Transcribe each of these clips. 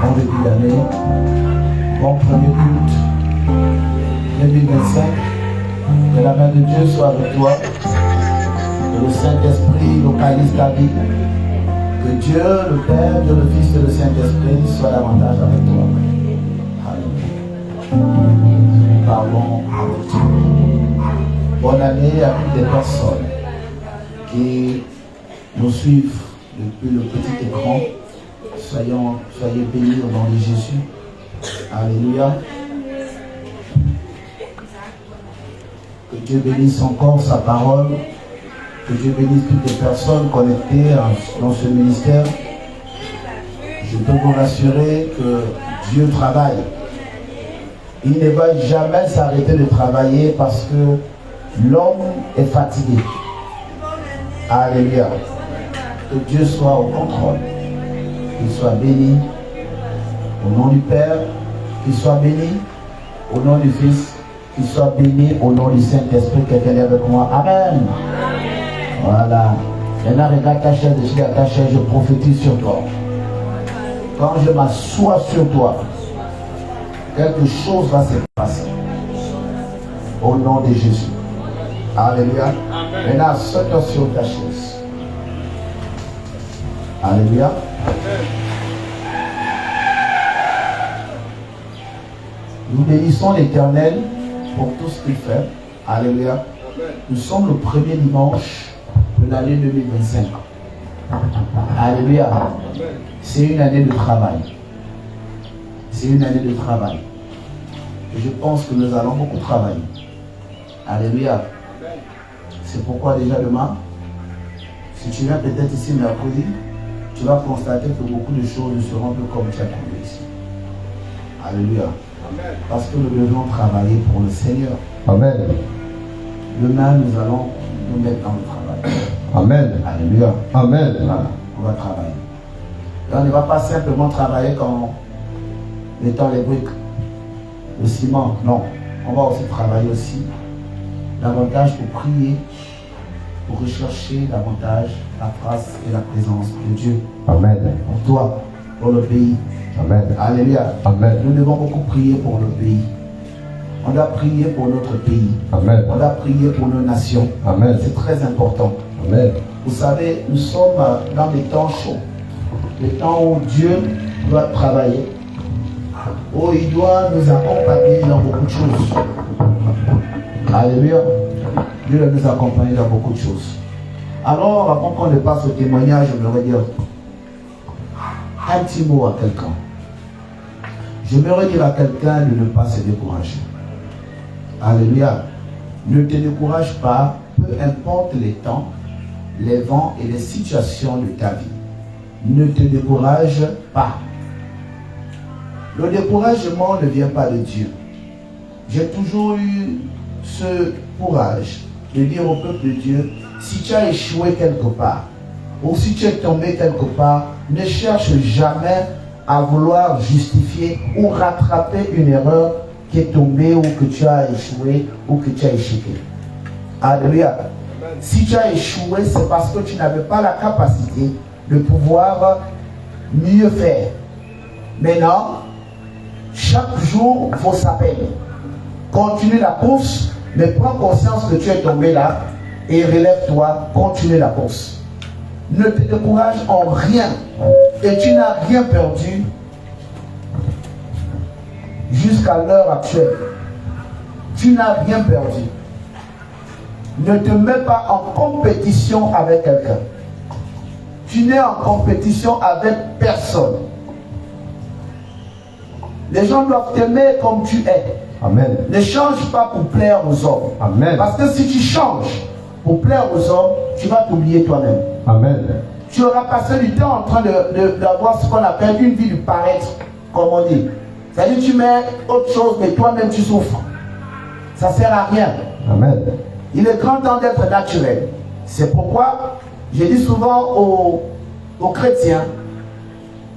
bon début d'année, bon premier culte 2025. Que la main de Dieu soit avec toi, que le Saint-Esprit localise ta vie, que Dieu, le Père, Dieu, le Fils et le Saint-Esprit soient davantage avec toi. Alléluia. Parlons avec Dieu. Bonne année à toutes les personnes qui nous suivent depuis le petit écran. Soyez bénis au nom de Jésus. Alléluia. Que Dieu bénisse encore sa parole. Que Dieu bénisse toutes les personnes connectées dans ce ministère. Je peux vous rassurer que Dieu travaille. Il ne va jamais s'arrêter de travailler parce que l'homme est fatigué. Alléluia. Que Dieu soit au contrôle. Qu'il soit béni au nom du Père. Qu'il soit béni au nom du Fils. Qu'il soit béni au nom du Saint-Esprit. Quelqu'un est avec moi. Amen. Voilà. Maintenant, regarde ta chaise, je regarde ta chaise, je prophétise sur toi. Quand je m'assois sur toi, quelque chose va se passer. Au nom de Jésus. Alléluia. Maintenant, saute sur ta chaise. Alléluia. Nous bénissons l'Éternel pour tout ce qu'il fait. Alléluia. Nous sommes le premier dimanche de l'année 2025. Alléluia. C'est une année de travail. C'est une année de travail. Et je pense que nous allons beaucoup travailler. Alléluia. C'est pourquoi déjà demain, si tu viens peut-être ici mercredi, tu vas constater que beaucoup de choses ne seront plus comme tu as trouvé ici. Alléluia. Parce que nous devons travailler pour le Seigneur. Amen. Demain, nous allons nous mettre dans le travail. Amen. Alléluia. Amen. Voilà, on va travailler. Et on ne va pas simplement travailler comme mettant les briques, le ciment. Non. On va aussi travailler aussi davantage pour prier, pour rechercher davantage la grâce et la présence de Dieu. Amen. Pour toi, pour le pays. Amen. Alléluia. Amen. Nous devons beaucoup prier pour le pays. On doit prier pour notre pays. Amen. On doit prier pour nos nations. Amen. C'est très important. Amen. Vous savez, nous sommes dans des temps chauds. Des temps où Dieu doit travailler. Où il doit nous accompagner dans beaucoup de choses. Alléluia. Dieu doit nous accompagner dans beaucoup de choses. Alors, avant qu'on ne passe au témoignage, je voudrais dire un petit mot à quelqu'un. Je voudrais dire à quelqu'un de ne pas se décourager. Alléluia. Ne te décourage pas, peu importe les temps, les vents et les situations de ta vie. Ne te décourage pas. Le découragement ne vient pas de Dieu. J'ai toujours eu ce courage de dire au peuple de Dieu, si tu as échoué quelque part, ou si tu es tombé quelque part, ne cherche jamais à vouloir justifier ou rattraper une erreur qui est tombée ou que tu as échoué ou que tu as échoué. Alléluia. Si tu as échoué, c'est parce que tu n'avais pas la capacité de pouvoir mieux faire. Maintenant, chaque jour vaut sa peine. Continue la course, mais prends conscience que tu es tombé là et relève-toi, continue la course. Ne te décourage en rien et tu n'as rien perdu jusqu'à l'heure actuelle. Tu n'as rien perdu. Ne te mets pas en compétition avec quelqu'un. Tu n'es en compétition avec personne. Les gens doivent t'aimer comme tu es. Amen. Ne change pas pour plaire aux hommes. Amen. Parce que si tu changes pour plaire aux hommes, tu vas t'oublier toi-même. Amen. Tu auras passé du temps en train d'avoir ce qu'on appelle une vie du paraître, comme on dit. C'est-à-dire tu mets autre chose, mais toi-même tu souffres. Ça ne sert à rien. Amen. Il est grand temps d'être naturel. C'est pourquoi je dis souvent aux chrétiens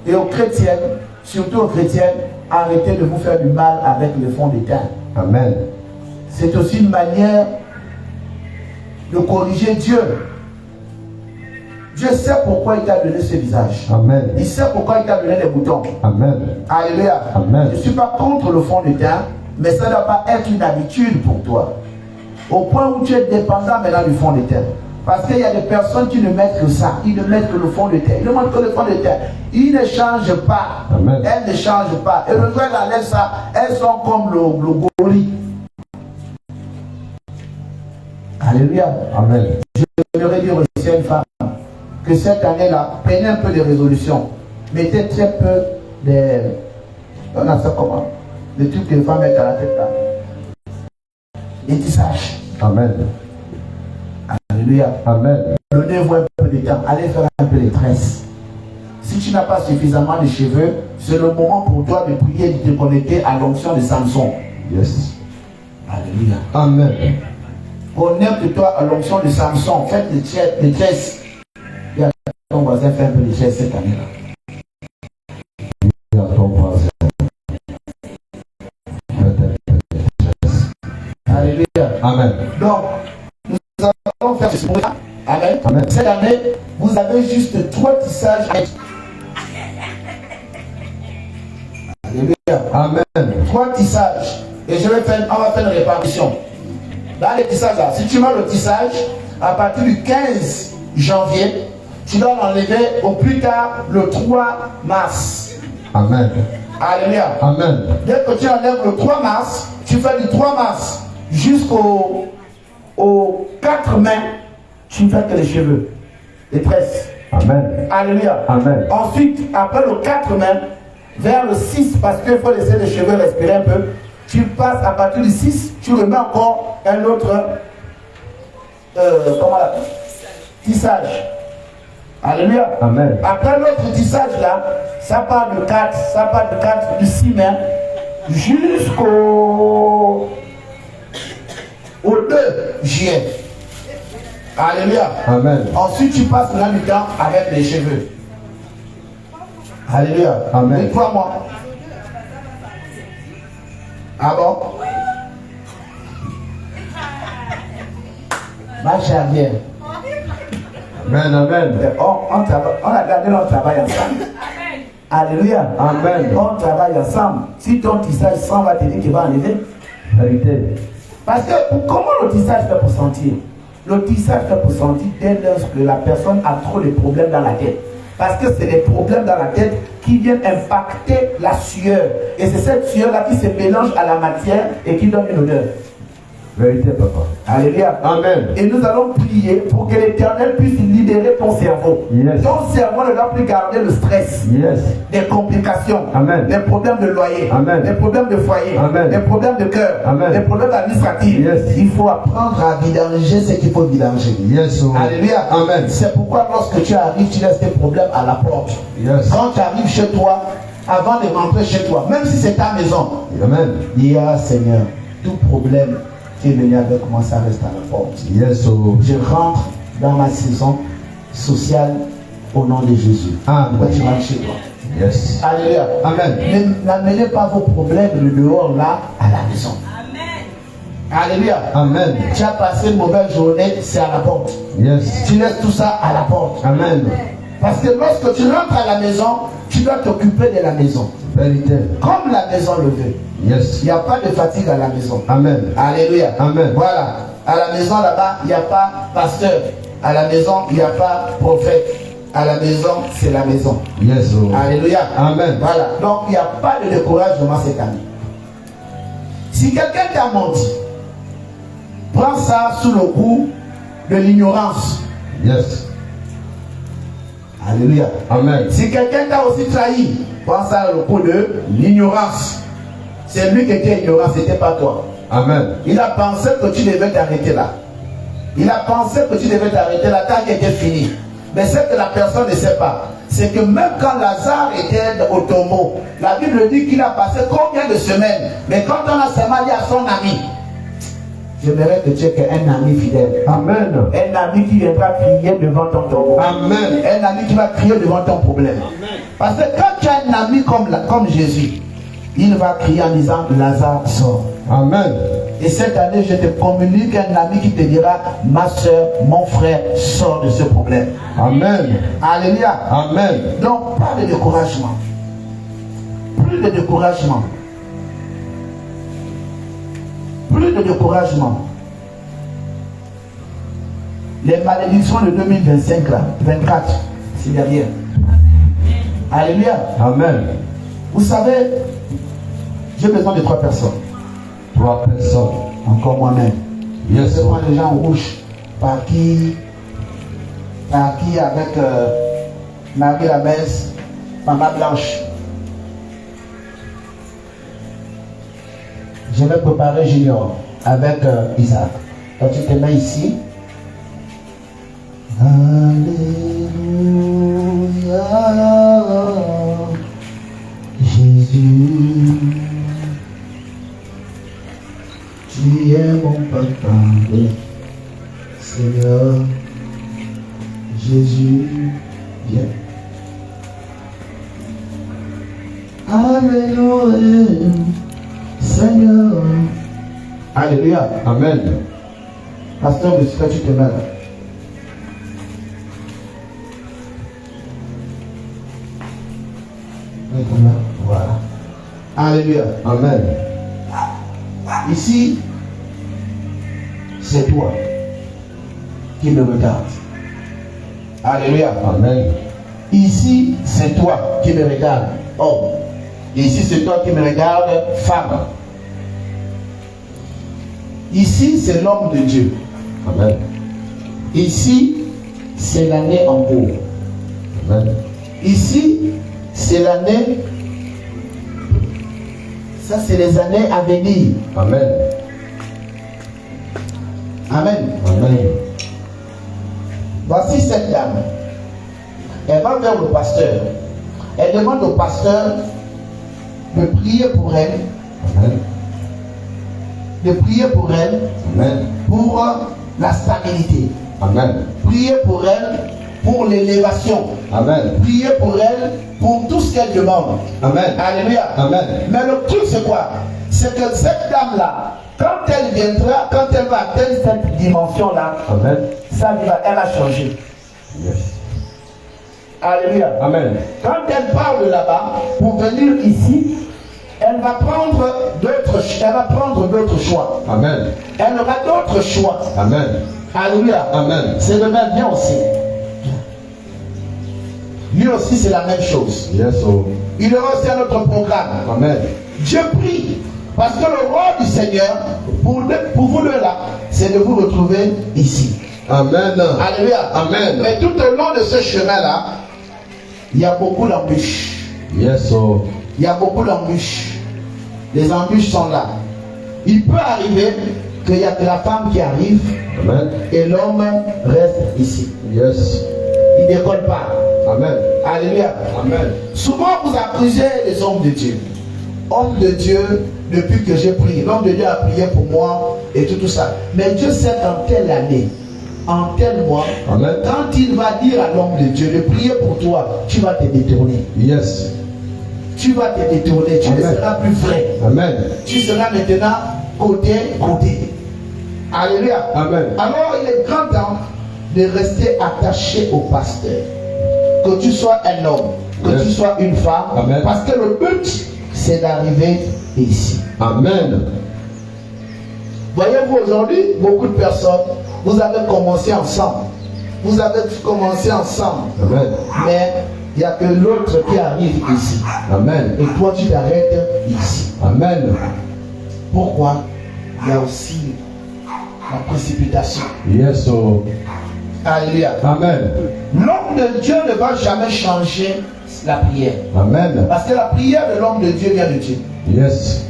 et aux chrétiennes, surtout aux chrétiennes, arrêtez de vous faire du mal avec le fond des teintes. Amen. C'est aussi une manière de corriger Dieu. Dieu sait pourquoi il t'a donné ce visage. Amen. Il sait pourquoi il t'a donné les boutons. Amen. Alléluia. Amen. Je ne suis pas contre le fond de teint, mais ça ne doit pas être une habitude pour toi. Au point où tu es dépendant maintenant du fond de teint. Parce qu'il y a des personnes qui ne mettent que ça. Ils ne mettent que le fond de teint. Ils ne mettent que le fond de teint. Ils ne changent pas. Amen. Elles ne changent pas. Et le jour où elles enlèvent ça, elles sont comme le gorille. Alléluia. Amen. Je voudrais dire aussi à une femme que cette année-là, prenez un peu de résolution. Mettez très peu de... On a ça comment? Le truc que les femmes mettent à la tête là. Les tissages. Amen. Alléluia. Amen. Donnez-vous un peu de temps. Allez faire un peu de tresses. Si tu n'as pas suffisamment de cheveux, c'est le moment pour toi de prier et de te connecter à l'onction de Samson. Yes. Alléluia. Amen. Connecte-toi à l'onction de Samson. Faites des tresses. Et ton voisin fait un peu de tresses cette année-là. Alléluia. Amen. Donc, nous allons faire ce moment. Amen. Amen. Cette année, vous avez juste 3 tissages. Alléluia. Amen. 3 tissages. Et on va faire une répartition. Dans les tissages là, si tu mets le tissage, à partir du 15 janvier, tu dois l'enlever au plus tard le 3 mars. Amen. Alléluia. Amen. Dès que tu enlèves le 3 mars, tu fais du 3 mars jusqu'au 4 mai, tu ne fais que les cheveux, les tresses. Amen. Alléluia. Amen. Ensuite, après le 4 mai, vers le 6, parce qu'il faut laisser les cheveux respirer un peu, tu passes à partir du 6, tu remets encore un autre tissage. Alléluia. Amen. Après l'autre tissage là, ça part de 4, du 6 mai jusqu'au 2 juillet. Alléluia. Amen. Ensuite, tu passes là du temps avec les cheveux. Alléluia. Amen. Et 3 mois. Ah bon? Marche arrière. Amen. Amen. On a gardé notre travail ensemble. Alléluia. Amen. On travaille ensemble. Si ton tissage sent, va te dire qu'il va enlever. Vérité. Parce que comment le tissage fait pour sentir? Le tissage fait pour sentir dès lors que la personne a trop de problèmes dans la tête. Parce que c'est des problèmes dans la tête qui viennent impacter la sueur. Et c'est cette sueur-là qui se mélange à la matière et qui donne une odeur. Vérité, papa. Alléluia. Amen. Et nous allons prier pour que l'Éternel puisse libérer ton cerveau. Yes. Ton cerveau ne doit plus garder le stress, Yes. des complications, Amen. des problèmes de loyer, Amen. des problèmes de foyer, Amen. des problèmes de cœur, Amen. des problèmes administratifs. Yes. Il faut apprendre à vidanger ce qu'il faut vidanger. Yes. Oh. Alléluia. Amen. C'est pourquoi lorsque tu arrives, tu laisses tes problèmes à la porte. Yes. Quand tu arrives chez toi, avant de rentrer chez toi, même si c'est ta maison, Amen. dis Seigneur, tout problème qui est venu avec moi, ça reste à la porte. Yes. Oh. Je rentre dans ma saison sociale au nom de Jésus. Amen. Quand tu rentres chez toi. Yes. Alléluia. Amen. N'amenez pas vos problèmes de dehors là à la maison. Alléluia. Amen. Tu as passé une mauvaise journée, c'est à la porte. Yes. Tu laisses tout ça à la porte. Amen. Parce que lorsque tu rentres à la maison, tu dois t'occuper de la maison. Vérité. Comme la maison le veut. Yes. Il n'y a pas de fatigue à la maison. Amen. Alléluia. Amen. Voilà. À la maison là-bas, il n'y a pas pasteur. À la maison, il n'y a pas prophète. À la maison, c'est la maison. Yes. Oh. Alléluia. Amen. Voilà. Donc, il n'y a pas de découragement cette année. Si quelqu'un t'a menti, prends ça sous le coup de l'ignorance. Yes. Alléluia. Amen. Si quelqu'un t'a aussi trahi, prends ça le coup de l'ignorance. C'est lui qui était ignorant, ce n'était pas toi. Amen. Il a pensé que tu devais t'arrêter là. Il a pensé que tu devais t'arrêter là, ta vie était finie. Mais ce que la personne ne sait pas, c'est que même quand Lazare était au tombeau, la Bible dit qu'il a passé combien de semaines. Mais quand on a seulement dit à son ami, j'aimerais que tu aies un ami fidèle. Amen. Un ami qui viendra crier devant ton tombeau. Amen. Un ami qui va crier devant ton problème. Parce que quand tu as un ami comme Jésus, il va crier en disant Lazare sort. Amen. Et cette année, je te communique un ami qui te dira, ma soeur, mon frère, sort de ce problème. Amen. Alléluia. Amen. Donc, pas de découragement. Plus de découragement. Plus de découragement. Les malédictions de 2025, là, 24, c'est derrière. Alléluia. Amen. Vous savez, j'ai besoin de 3 personnes. 3 personnes. Encore moi-même. Yes. Je prends les gens rouges. Par qui avec Marie la Messe, Maman Blanche. Je vais préparer Junior avec Isaac. Quand tu te mets ici. Alléluia. Jésus. Tu es mon papa, Seigneur, Jésus, viens. Alléluia, Seigneur. Alléluia. Amen. Pasteur, monsieur, tu te mets là. Voilà. Alléluia. Amen. Ici, c'est toi qui me regardes. Alléluia. Amen. Ici, c'est toi qui me regarde, homme. Ici, c'est toi qui me regarde, femme. Ici, c'est l'homme de Dieu. Amen. Ici, c'est l'année en cours. Amen. Ici, c'est l'année. Ça, c'est les années à venir. Amen. Amen. Amen. Voici cette dame. Elle va vers le pasteur. Elle demande au pasteur de prier pour elle. Amen. De prier pour elle. Amen. Pour la stabilité. Amen. Prier pour elle pour l'élévation. Amen. Prier pour elle pour tout ce qu'elle demande. Amen. Alléluia. Amen. Mais le truc c'est quoi? C'est que cette dame-là, quand elle viendra, quand elle va atteindre cette dimension-là, Amen. elle va changer. Yes. Alléluia. Amen. Quand elle parle là-bas, pour venir ici, elle va prendre d'autres choix. Amen. Elle aura d'autres choix. Amen. Alléluia. Amen. C'est le même, viens aussi. Lui aussi, c'est la même chose. Yes. Oh. Il aura aussi un autre programme. Amen. Dieu prie. Parce que le roi du Seigneur, pour vous deux là, c'est de vous retrouver ici. Amen. Alléluia. Amen. Mais tout au long de ce chemin-là, il y a beaucoup d'embûches. Yes. Oh. Il y a beaucoup d'embûches. Les embûches sont là. Il peut arriver qu'il y a que la femme qui arrive Amen. et l'homme reste ici. Yes. Il ne décolle pas. Amen. Alléluia. Amen. Souvent vous accusez les hommes de Dieu. Homme de Dieu, depuis que j'ai prié, l'homme de Dieu a prié pour moi et tout ça. Mais Dieu sait qu'en telle année, en tel mois, Amen. quand il va dire à l'homme de Dieu de prier pour toi, tu vas te détourner. Yes. Tu vas te détourner, tu ne Amen. seras plus vrai. Amen. Tu seras maintenant côté. Alléluia. Amen. Alors il est grand temps de rester attaché au pasteur. Que tu sois un homme, que Yes. tu sois une femme. Amen. Parce que le but, c'est d'arriver ici. Amen. Voyez-vous aujourd'hui, beaucoup de personnes, vous avez commencé ensemble. Vous avez commencé ensemble. Amen. Mais il n'y a que l'autre qui arrive ici. Amen. Et toi, tu t'arrêtes ici. Amen. Pourquoi? Il y a aussi la précipitation. Yes. Oh. Alléluia. Amen. L'homme de Dieu ne va jamais changer la prière. Amen. Parce que la prière de l'homme de Dieu vient de Dieu. Yes.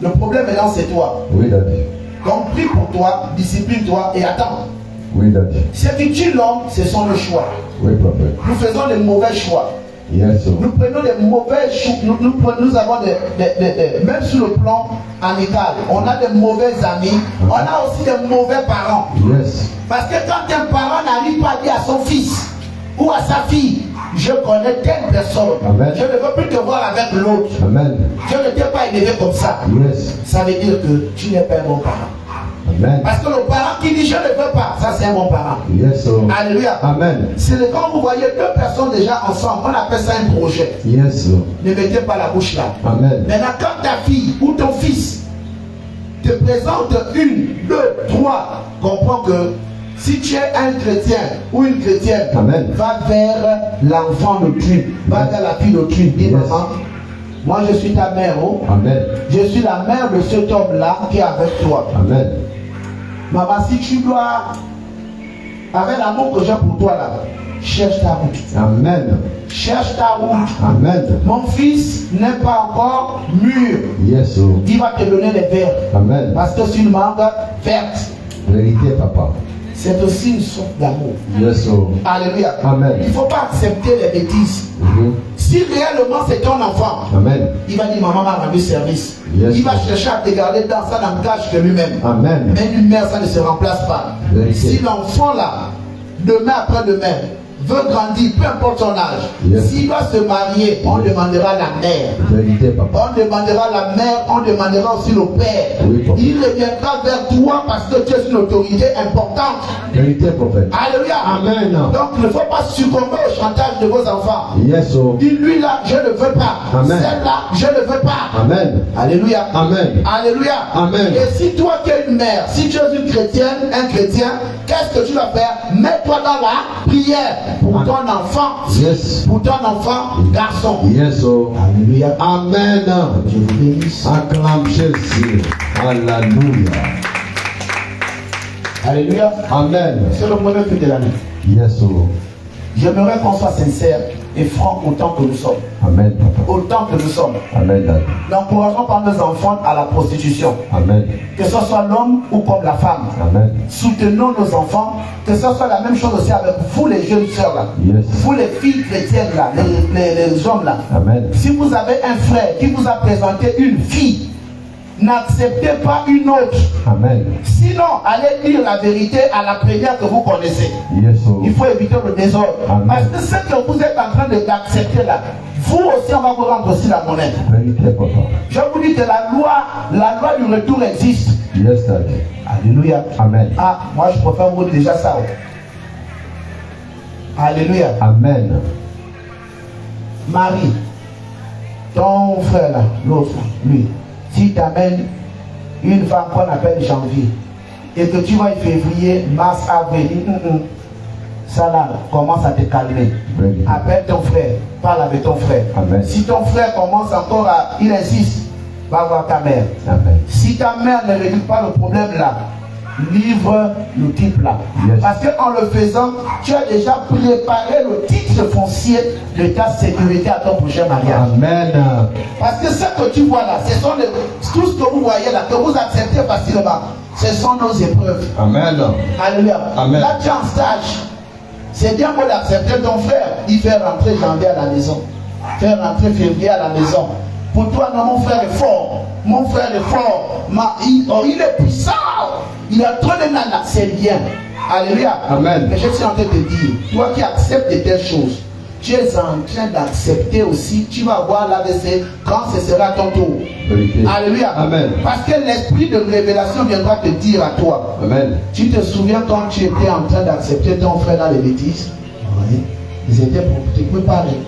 Le problème maintenant, c'est toi. Oui, Daddy. Donc prie pour toi, discipline-toi et attends. Oui, Daddy. Ce qui tue l'homme, ce sont nos choix. Oui, prophète. Nous faisons des mauvais choix. Yes. Oh. Nous prenons des mauvais choix. Nous avons même sur le plan amical, on a des mauvais amis. On a aussi des mauvais parents. Yes. Parce que quand un parent n'arrive pas à dire à son fils ou à sa fille, je connais telle personne. Amen. Je ne veux plus te voir avec l'autre. Amen. Je ne t'ai pas élevé comme ça. Yes. Ça veut dire que tu n'es pas un bon parent. Amen. Parce que le parent qui dit je ne veux pas, ça c'est un bon parent. Yes. Oh. Alléluia. Amen. C'est quand vous voyez deux personnes déjà ensemble, on appelle ça un projet. Yes. Oh. Ne mettez pas la bouche là. Amen. Maintenant, quand ta fille ou ton fils te présente 1, 2, 3, comprends que si tu es un chrétien ou une chrétienne, Amen. va vers l'enfant de Dieu, va vers la fille de Dieu. Dis, Yes. maman, moi je suis ta mère, oh. Amen. Je suis la mère de cet homme-là qui est avec toi. Amen. Maman, si tu dois, avec l'amour que j'ai pour toi là, cherche ta route. Amen. Cherche ta route. Amen. Mon fils n'est pas encore mûr. Yes. Oh. Il va te donner les verres. Amen. Parce que c'est une mangue verte. Vérité, papa. C'est aussi une sorte d'amour. Yes. Oh. Alléluia. Amen. Il ne faut pas accepter les bêtises. Mhm. Si réellement c'est ton enfant, Amen. il va dire maman m'a rendu service. Yes. Il va chercher à te garder dans ça langage que lui-même. Amen. Mais une mère, ça ne se remplace pas. Vérité. Si l'enfant là, demain après-demain, veut grandir, peu importe son âge, Yes. s'il doit se marier, on demandera la mère. Vérité, papa. On demandera la mère, on demandera aussi le père. Oui, papa. Il reviendra vers toi parce que tu es une autorité importante. Vérité, prophète. Alléluia. Amen. Donc il ne faut pas succomber au chantage de vos enfants. Yes. Oh. Dis-lui là, je ne veux pas. Amen. Celle-là, je ne veux pas. Amen. Alléluia. Amen. Alléluia. Amen. Et si toi qui es une mère, si tu es une chrétienne, un chrétien, qu'est-ce que tu vas faire? Mets-toi dans la prière pour ton enfant. Yes. Pour ton enfant, garçon. Yes. Oh. Alléluia. Amen. Je vous bénisse. Acclame Jésus. Alléluia. Alléluia. Amen. C'est le premier truc de l'année. Yes. Oh. J'aimerais qu'on soit sincère et franc autant que nous sommes. Amen, papa. Autant que nous sommes. Amen, Daddy. N'encourageons pas nos enfants à la prostitution. Amen. Que ce soit l'homme ou comme la femme. Amen. Soutenons nos enfants. Que ce soit la même chose aussi avec vous les jeunes sœurs là. Yes. Vous les filles chrétiennes là, les hommes là. Amen. Si vous avez un frère qui vous a présenté une fille, n'acceptez pas une autre. Amen. Sinon, allez dire la vérité à la première que vous connaissez. Yes. Oh. Il faut éviter le désordre. Amen. Parce que ce que vous êtes en train d'accepter là, vous aussi, on va vous rendre aussi la monnaie. Vérité, papa. Je vous dis que la loi du retour existe. Yes, Daddy. Alléluia. Amen. Ah, moi je préfère vous dire déjà ça. Alléluia. Amen. Marie, ton frère là, l'autre, lui, si tu amènes une femme qu'on appelle janvier, et que tu vas février, mars, avril, ça là, commence à te calmer. Vérité. Appelle ton frère, parle avec ton frère. Amen. Si ton frère commence encore à, il insiste, va voir ta mère. Amen. Si ta mère ne résout pas le problème là, livre le type là. Yes. Parce qu'en le faisant, tu as déjà préparé le titre foncier de ta sécurité à ton prochain mariage. Amen. Parce que ce que tu vois là, ce sont tout ce que vous voyez là, que vous acceptez facilement, ce sont nos épreuves. Amen. Alléluia. Amen. Là, tu es en stage. C'est bien beau d'accepter ton frère. Il fait rentrer janvier à la maison. Faire rentrer février à la maison. Pour toi, non, mon frère est fort. Mon frère est fort. Il est puissant. Il a trop de nana. C'est bien. Alléluia. Amen. Mais je suis en train de te dire, toi qui acceptes de telles choses, tu es en train d'accepter aussi. Tu vas voir l'AVC quand ce sera ton tour. Vérité. Alléluia. Amen. Parce que l'esprit de révélation viendra te dire à toi. Amen. Tu te souviens quand tu étais en train d'accepter ton frère dans les bêtises? Oui. Ils étaient pour te préparer.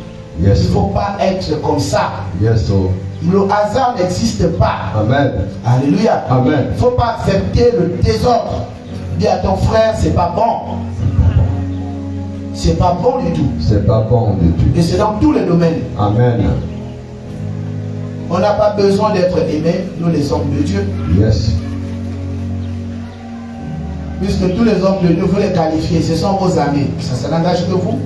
Yes. Il ne faut pas être comme ça. Yes. Oh. Le hasard n'existe pas. Amen. Alléluia. Amen. Il ne faut pas accepter le désordre. Dis à ton frère, c'est pas bon. C'est pas bon du tout. C'est pas bon du tout. Et c'est dans tous les domaines. Amen. On n'a pas besoin d'être aimés, nous les hommes de Dieu. Yes. Puisque tous les hommes de Dieu, vous les qualifiez, ce sont vos amis. Ça n'engage que vous.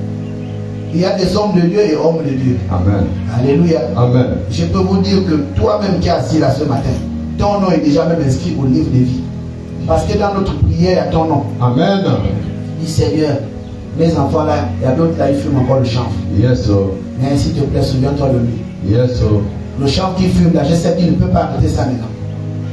Il y a des hommes de Dieu et hommes de Dieu. Amen. Alléluia. Amen. Je peux vous dire que toi-même qui es assis là ce matin, ton nom est déjà même inscrit au livre de vie. Parce que dans notre prière, il y a ton nom. Amen. Dis Seigneur, mes enfants là, il y a d'autres là, ils fument encore le chanvre. Yes. Oh. Mais s'il te plaît, souviens-toi de lui. Yes. Oh. Le chanvre qu'il fume là, je sais qu'il ne peut pas arrêter ça maintenant.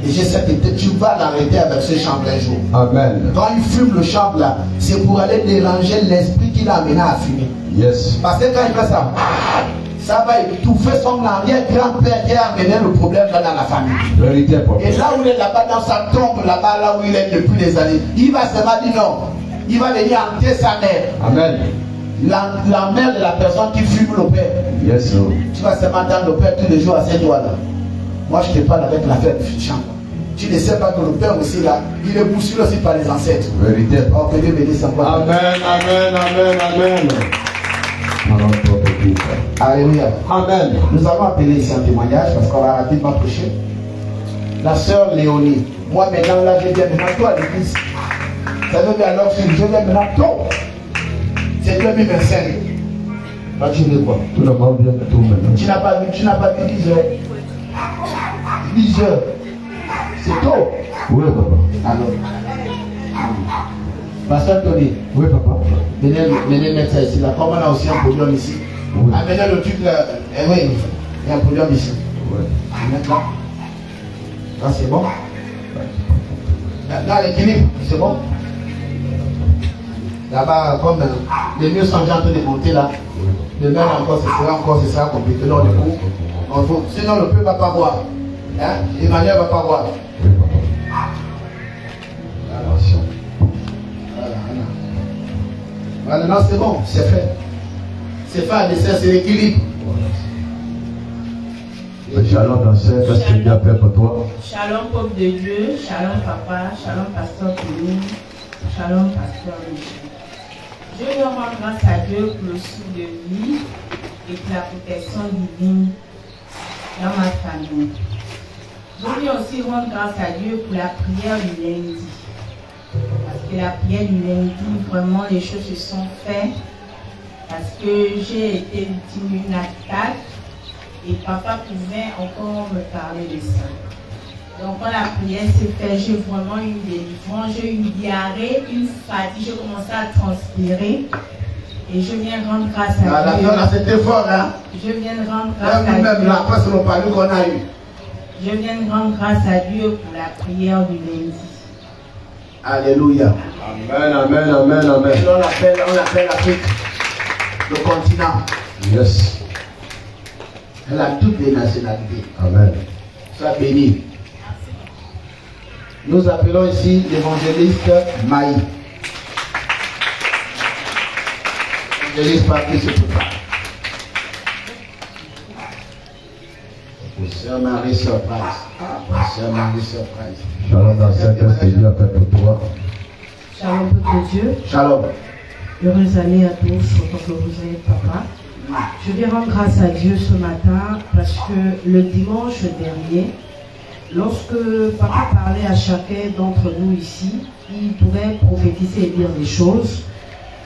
Et je sais que tu vas l'arrêter avec ce chanvre un jour. Amen. Quand il fume le chanvre là, c'est pour aller déranger l'esprit qui l'a amené à fumer. Yes. Parce que quand il fait ça, ça va étouffer son arrière-grand-père qui a amené le problème dans la famille. Vérité, papa. Et là où il est là-bas dans sa tombe, là-bas, là où il est depuis des années, il va seulement dire non. Il va venir hanter sa mère. Amen. La mère de la personne qui fume le père. Yes, Lord. Tu vas seulement entendre le père tous les jours à cette heure-là. Moi, je te parle avec l'affaire du champ. Tu ne sais pas que le père aussi là, il est bousculé aussi par les ancêtres. Vérité. Oh, que Dieu bénisse encore. Amen, amen, amen, amen. Alléluia. Amen. Nous allons appeler ici un témoignage parce qu'on va rapidement prêcher. La sœur Léonie. Moi maintenant là, je viens maintenant toi à l'église. Ça veut dire alors que je viens maintenant tôt. C'est 2025. Là, tu veux quoi? Tout le monde vient tout maintenant. Tu n'as pas vu 10 heures. 10 heures. C'est tôt. Oui, papa. Alors. Pasteur Tony. Oui, papa. Venez mettre ça ici. Là. Comme on a aussi un podium ici. Oui. Amenez le truc là. Eh oui, il y a un podium ici. Oui. Mettre là. Là, c'est bon. Là, l'équilibre, c'est bon. Là-bas, comme les murs sont déjà en train de monter là. Demain encore, ce sera compliqué. Non, du coup, sinon le peuple ne va pas voir. Hein? Emmanuel ne va pas voir. Oui, papa. Attention. Voilà, non, c'est bon, c'est fait. C'est fait à dessert, c'est l'équilibre. Shalom, dans ce qu'est-ce que Dieu a fait pour toi? Shalom, peuple de Dieu. Shalom, papa. Shalom, pasteur Kémy. Shalom, pasteur Michel. Je veux rendre grâce à Dieu pour le souffle de vie et pour la protection divine dans ma famille. Je veux aussi rendre grâce à Dieu pour la prière du lundi. Parce que la prière du lundi, vraiment, les choses se sont faites. Parce que j'ai été victime d'une attaque et papa pouvait encore me parler de ça. Donc quand la prière s'est faite, j'ai vraiment eu une délivrance, j'ai eu une diarrhée, une fatigue, j'ai commencé à transpirer. Et je viens rendre grâce à Dieu. Là, c'était fort, hein? Je viens rendre grâce à Dieu. Même là, après, c'est le parler qu'on a eu. Je viens rendre grâce à Dieu pour la prière du lundi. Alléluia. Amen, amen, amen, amen. Et on l'appelle l'Afrique, le continent. Yes. Elle a toutes les nationalités. Amen. Sois béni. Nous appelons ici l'évangéliste Maï. L'évangéliste par qui se prépare. Sœur Marie Surprise. Sœur Marie Surprise. Shalom, dans ce qu'est-ce que Dieu a fait pour toi? Shalom, peuple de Dieu. Shalom. Heureuse année à tous, autant que vous êtes, papa. Je viens rendre grâce à Dieu ce matin parce que le dimanche dernier, lorsque papa parlait à chacun d'entre nous ici, il pouvait prophétiser et dire des choses.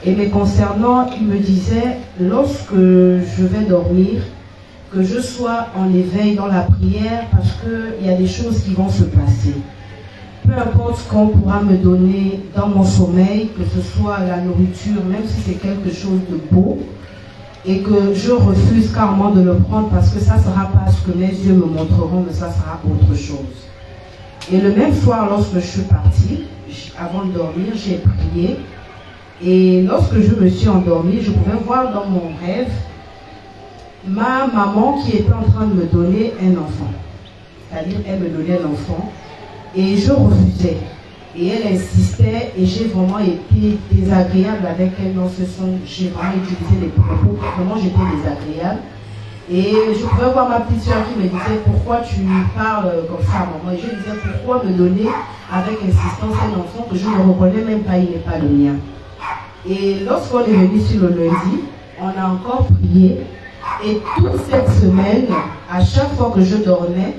Et me concernant, il me disait, lorsque je vais dormir, que je sois en éveil dans la prière parce qu'il y a des choses qui vont se passer. Peu importe ce qu'on pourra me donner dans mon sommeil, que ce soit la nourriture, même si c'est quelque chose de beau, et que je refuse carrément de le prendre parce que ça ne sera pas ce que mes yeux me montreront, mais ça sera autre chose. Et le même soir, lorsque je suis partie, avant de dormir, j'ai prié. Et lorsque je me suis endormie, je pouvais voir dans mon rêve ma maman qui était en train de me donner un enfant. C'est-à-dire, elle me donnait un enfant. Et je refusais. Et elle insistait et j'ai vraiment été désagréable avec elle dans ce sens. J'ai vraiment utilisé les propos. Vraiment, j'étais désagréable. Et je pouvais voir ma petite soeur qui me disait pourquoi tu parles comme ça à maman. Et je disais pourquoi me donner avec insistance un enfant que je ne reconnais même pas, il n'est pas le mien. Et lorsqu'on est venu sur le lundi, on a encore prié. Et toute cette semaine, à chaque fois que je dormais,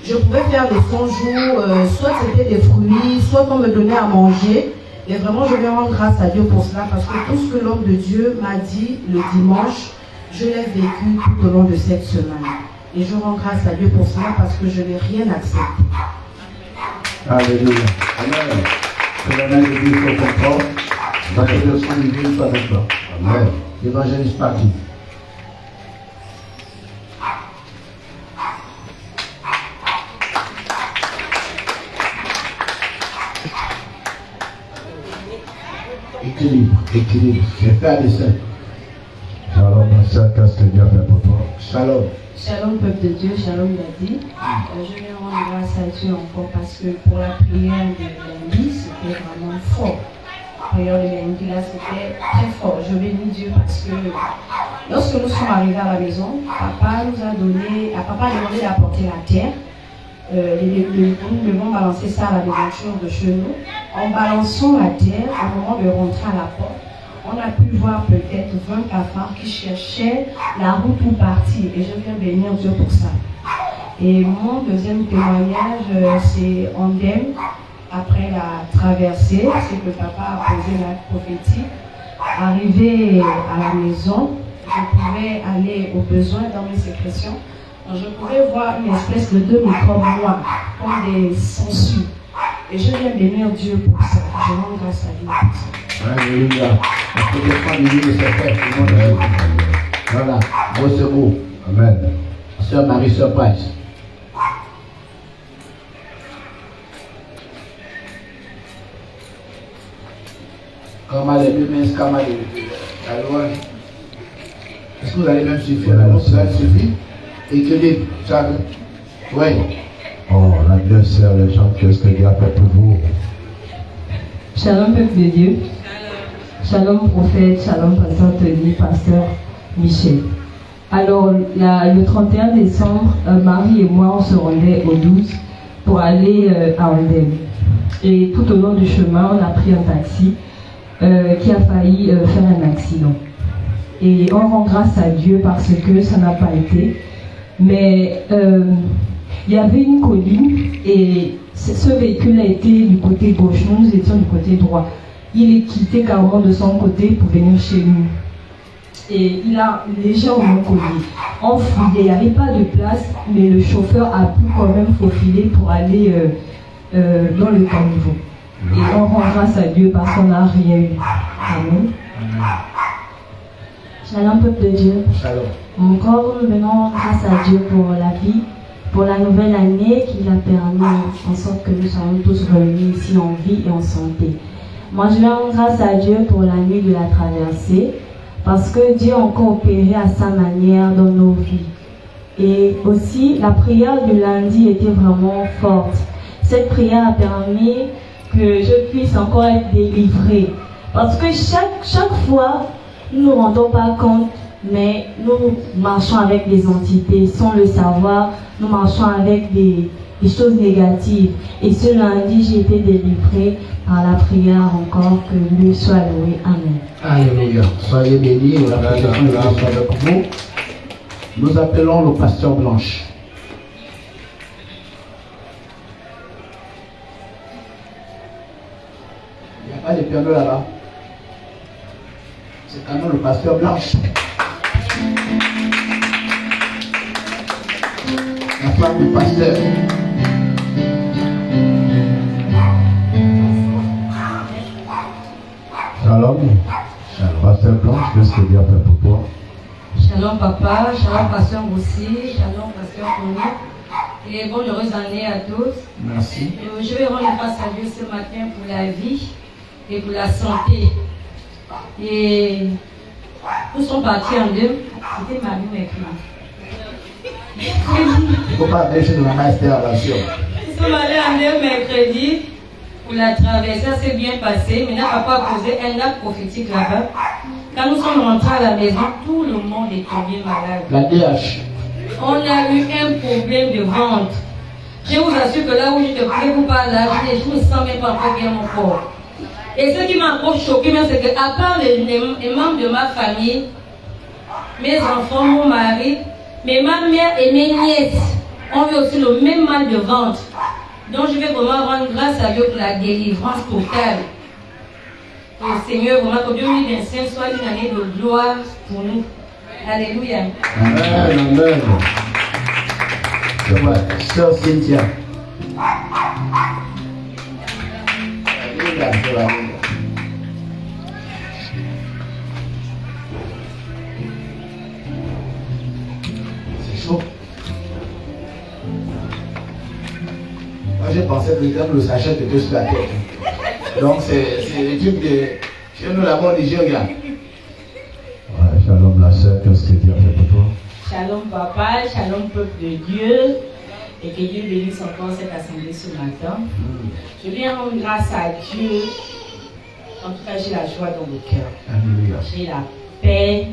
je pouvais faire des sonjours, soit c'était des fruits, soit on me donnait à manger. Et vraiment, je vais rendre grâce à Dieu pour cela, parce que tout ce que l'homme de Dieu m'a dit le dimanche, je l'ai vécu tout au long de cette semaine. Et je rends grâce à Dieu pour cela, parce que je n'ai rien accepté. Alléluia. Amen. Que la main de Dieu soit confort. Dans que le sang de Dieu soit avec toi. Amen. L'évangéliste parti. Équilibre, équilibre. C'est faire des seins. sœur, qu'est-ce que Dieu a fait pour toi? Shalom. Shalom peuple de Dieu, shalom Daddy. Je viens rendre grâce à Dieu encore parce que pour la prière de lundi, c'était vraiment fort. La prière de lundi là, c'était très fort. Je bénis Dieu parce que lorsque nous sommes arrivés à la maison, papa nous a demandé d'apporter la terre. Nous devons balancer ça à la devanture de chez nous. En balançant la terre, au moment de rentrer à la porte, on a pu voir peut-être 20 cafards qui cherchaient la route pour partir. Et je viens bénir Dieu pour ça. Et mon deuxième témoignage, c'est Andem. Après la traversée, c'est que papa a posé l'acte prophétique. Arrivé à la maison, je pouvais aller au besoin dans mes sécrétions. Donc, je pouvais voir une espèce de demi-corps noir, comme des sangsues. Et je viens bénir Dieu pour ça. Je rends grâce à Dieu pour ça. Alléluia. La protection de Dieu se fait. Voilà. Recevez-vous. Amen. Sœur Marie Surprise. Comment les humains, comment la louange. Est-ce que vous allez même suffire? Alors, ça suffit. Équilibre. Chacun. Oui. Oh, la bien sœur, les gens, qu'est-ce que Dieu a fait pour vous? Shalom peuple de Dieu. Shalom prophète, shalom pasteur Tony, pasteur Michel. Alors le 31 décembre, Marie et moi on se rendait au 12 pour aller à Andem. Et tout au long du chemin, on a pris un taxi qui a failli faire un accident. Et on rend grâce à Dieu parce que ça n'a pas été. Mais il y avait une colline et ce véhicule a été du côté gauche, nous étions du côté droit. Il est quitté carrément de son côté pour venir chez nous. Et les gens m'ont collé. On fouillait, il n'y avait pas de place, mais le chauffeur a pu quand même faufiler pour aller dans le caniveau. Et on rend grâce à Dieu parce qu'on n'a rien eu. Amen. Shalom peuple de Dieu. Shalom. Encore nous venons grâce à Dieu pour la vie, pour la nouvelle année qui a permis en sorte que nous soyons tous réunis ici en vie et en santé. Moi je rends grâce à Dieu pour la nuit de la traversée parce que Dieu a encore opéré à sa manière dans nos vies. Et aussi la prière du lundi était vraiment forte. Cette prière a permis que je puisse encore être délivrée. Parce que chaque fois, nous ne nous rendons pas compte, mais nous marchons avec des entités sans le savoir, nous marchons avec des choses négatives. Et ce lundi, j'ai été délivrée par la prière encore, que Dieu soit loué. Amen. Alléluia. Soyez bénis, la protection de Dieu soit avec vous. Nous appelons le pasteur Blanche. Il n'y a pas de piano là-bas. C'est quand même le pasteur Blanche. La femme du pasteur. Shalom. Pasteur Blanche, qu'est-ce que Dieu a fait pour toi? Shalom papa, shalom pasteur aussi, shalom pasteur Tony. Et bonne heureuse année à tous. Merci. Je vais rendre grâce à Dieu ce matin pour la vie et pour la santé. Et nous sommes partis en deux. C'était mardi mercredi. Il ne faut pas aller chez la master là-dessus. Nous sommes allés en deux mercredi pour la traversée. Ça s'est bien passé. Maintenant, papa a posé un acte prophétique là-bas. Quand nous sommes rentrés à la maison, tout le monde est tombé malade. La DH. On a eu un problème de ventre. Je vous assure que là où je te prie pour pas là, je ne me sens même pas encore bien mon corps. Et ce qui m'a encore choqué, c'est qu'à part les membres de ma famille, mes enfants, mon mari, mais ma mère et mes nièces ont eu aussi le même mal de ventre. Donc je vais vraiment rendre grâce à Dieu pour la délivrance totale. Et Seigneur, vraiment que 2025 soit une année de gloire pour nous. Alléluia. Amen, amen. Sœur Cynthia. C'est chaud. Moi j'ai pensé que quelqu'un le sachet était sur la tête. Donc c'est le truc de chez nous là-bas au Nigeria. Ouais, shalom la sœur, qu'est-ce que Dieu a de Dieu et que Dieu bénisse encore cette assemblée ce matin. Je viens rendre grâce à Dieu. En tout cas, j'ai la joie dans le cœur. J'ai la paix.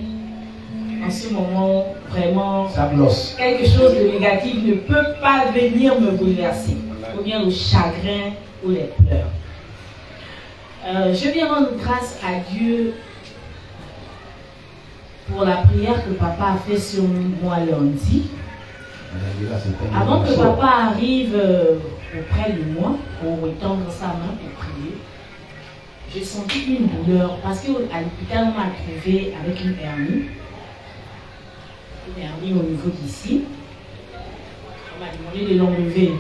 En ce moment, vraiment, quelque chose de négatif ne peut pas venir me bouleverser. Ou bien le chagrin ou les pleurs. Je viens rendre grâce à Dieu pour la prière que papa a fait sur moi lundi. Avant que papa arrive auprès de moi pour étendre sa main pour prier, j'ai senti une douleur parce qu'à l'hôpital on m'a trouvé avec une hernie au niveau d'ici. On m'a demandé de l'enlever.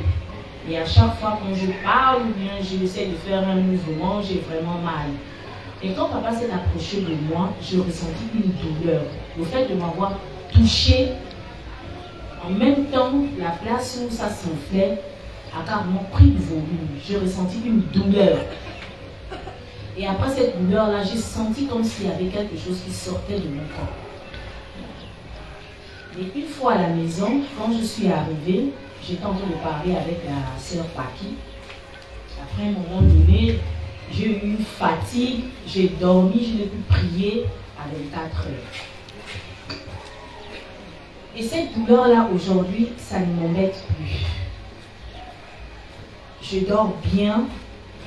Et à chaque fois quand je parle ou bien j'essaie de faire un mouvement, j'ai vraiment mal. Et quand papa s'est approché de moi, j'ai ressenti une douleur. Le fait de m'avoir touché, en même temps, la place où ça s'enflait a carrément pris du volume. J'ai ressenti une douleur. Et après cette douleur-là, j'ai senti comme s'il y avait quelque chose qui sortait de mon corps. Et une fois à la maison, quand je suis arrivée, j'étais en train de parler avec la sœur Paki. Après un moment donné, j'ai eu une fatigue, j'ai dormi, je n'ai pu prier à 24 heures. Et cette douleur-là, aujourd'hui, ça ne m'embête plus. Je dors bien,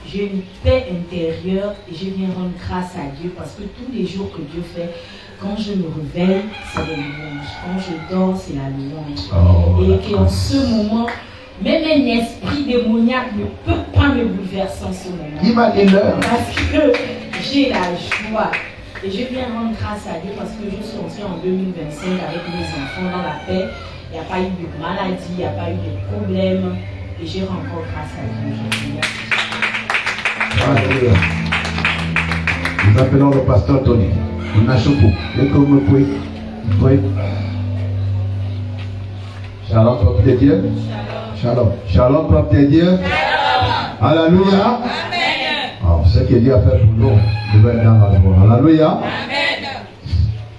j'ai une paix intérieure et je viens rendre grâce à Dieu parce que tous les jours que Dieu fait, quand je me réveille, c'est la louange. Quand je dors, c'est la louange. Et qu'en ce moment, même un esprit démoniaque ne peut pas me bouleverser en ce moment. Parce que j'ai la joie. Et je viens rendre grâce à Dieu parce que je suis entrée en 2025 avec mes enfants dans la paix. Il n'y a pas eu de maladie, il n'y a pas eu de problème. Et je rends encore grâce à Dieu. Nous appelons le pasteur Tony. On a chopé. Et comme vous pouvez. Shalom, peuple de Dieu. Shalom. Shalom, peuple de Dieu. Alléluia. Alors, ce que Dieu a fait pour nous, nous venons dans la joie. Alléluia.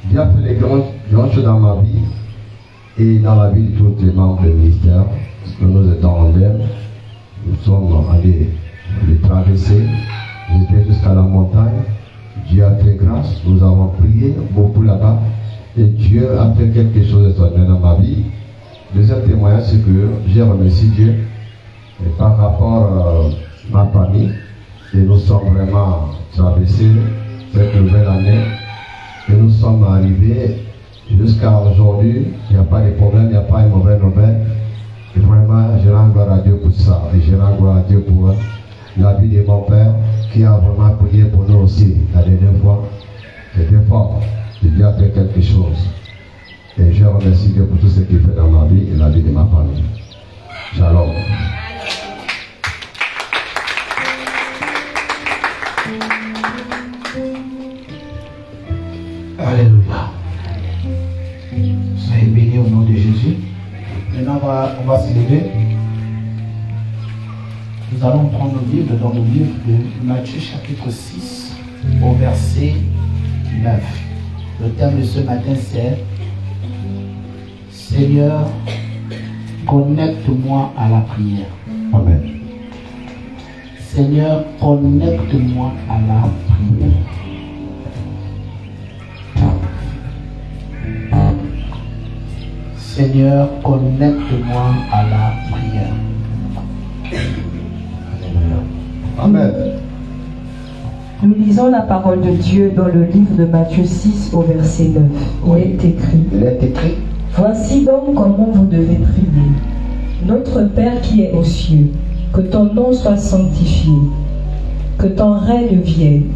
Dieu a fait les grandes choses dans ma vie et dans la vie de tous les membres du ministère. Parce que nous étions en l'air. Nous sommes allés les traverser. J'étais jusqu'à la montagne. Dieu a fait grâce. Nous avons prié beaucoup là-bas. Et Dieu a fait quelque chose d'extraordinaire dans ma vie. Deuxième témoignage, c'est que j'ai remercié Dieu et par rapport à ma famille. Et nous sommes vraiment traversés cette nouvelle année. Et nous sommes arrivés jusqu'à aujourd'hui. Il n'y a pas de problème, il n'y a pas de mauvaise nouvelle. Et vraiment, je rends gloire à Dieu pour ça. Et je rends gloire à Dieu pour la vie de mon père qui a vraiment prié pour nous aussi la dernière fois. C'était fort. Dieu a fait quelque chose. Et je remercie Dieu pour tout ce qu'il fait dans ma vie et la vie de ma famille. Shalom. Alléluia. Soyez bénis au nom de Jésus. Maintenant, on va se lever. Nous allons prendre nos Bibles dans le livre de Matthieu chapitre 6 au verset 9. Le thème de ce matin c'est Seigneur, connecte-moi à la prière. Amen. Seigneur, connecte-moi à la prière. Seigneur, connecte-moi à la prière. Amen. Nous lisons la parole de Dieu dans le livre de Matthieu 6 au verset 9. Il est écrit. Il est écrit. Voici donc comment vous devez prier. Notre Père qui est aux cieux, que ton nom soit sanctifié, que ton règne vienne,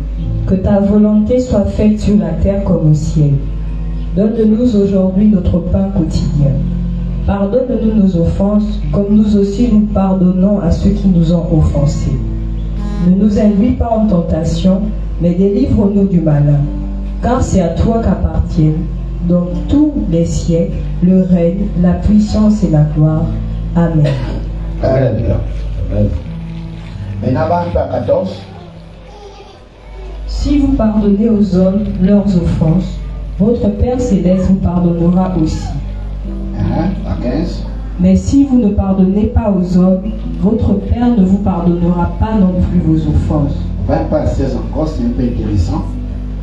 que ta volonté soit faite sur la terre comme au ciel. Donne-nous aujourd'hui notre pain quotidien. Pardonne-nous nos offenses, comme nous aussi nous pardonnons à ceux qui nous ont offensés. Ne nous induis pas en tentation, mais délivre-nous du malin. Car c'est à toi qu'appartiennent, dans tous les siècles, le règne, la puissance et la gloire. Amen. Amen. Amen. Maintenant, à 14. Si vous pardonnez aux hommes leurs offenses, votre Père céleste vous pardonnera aussi. À 15. Mais si vous ne pardonnez pas aux hommes, votre Père ne vous pardonnera pas non plus vos offenses. 20 par 16 encore, c'est un peu intéressant.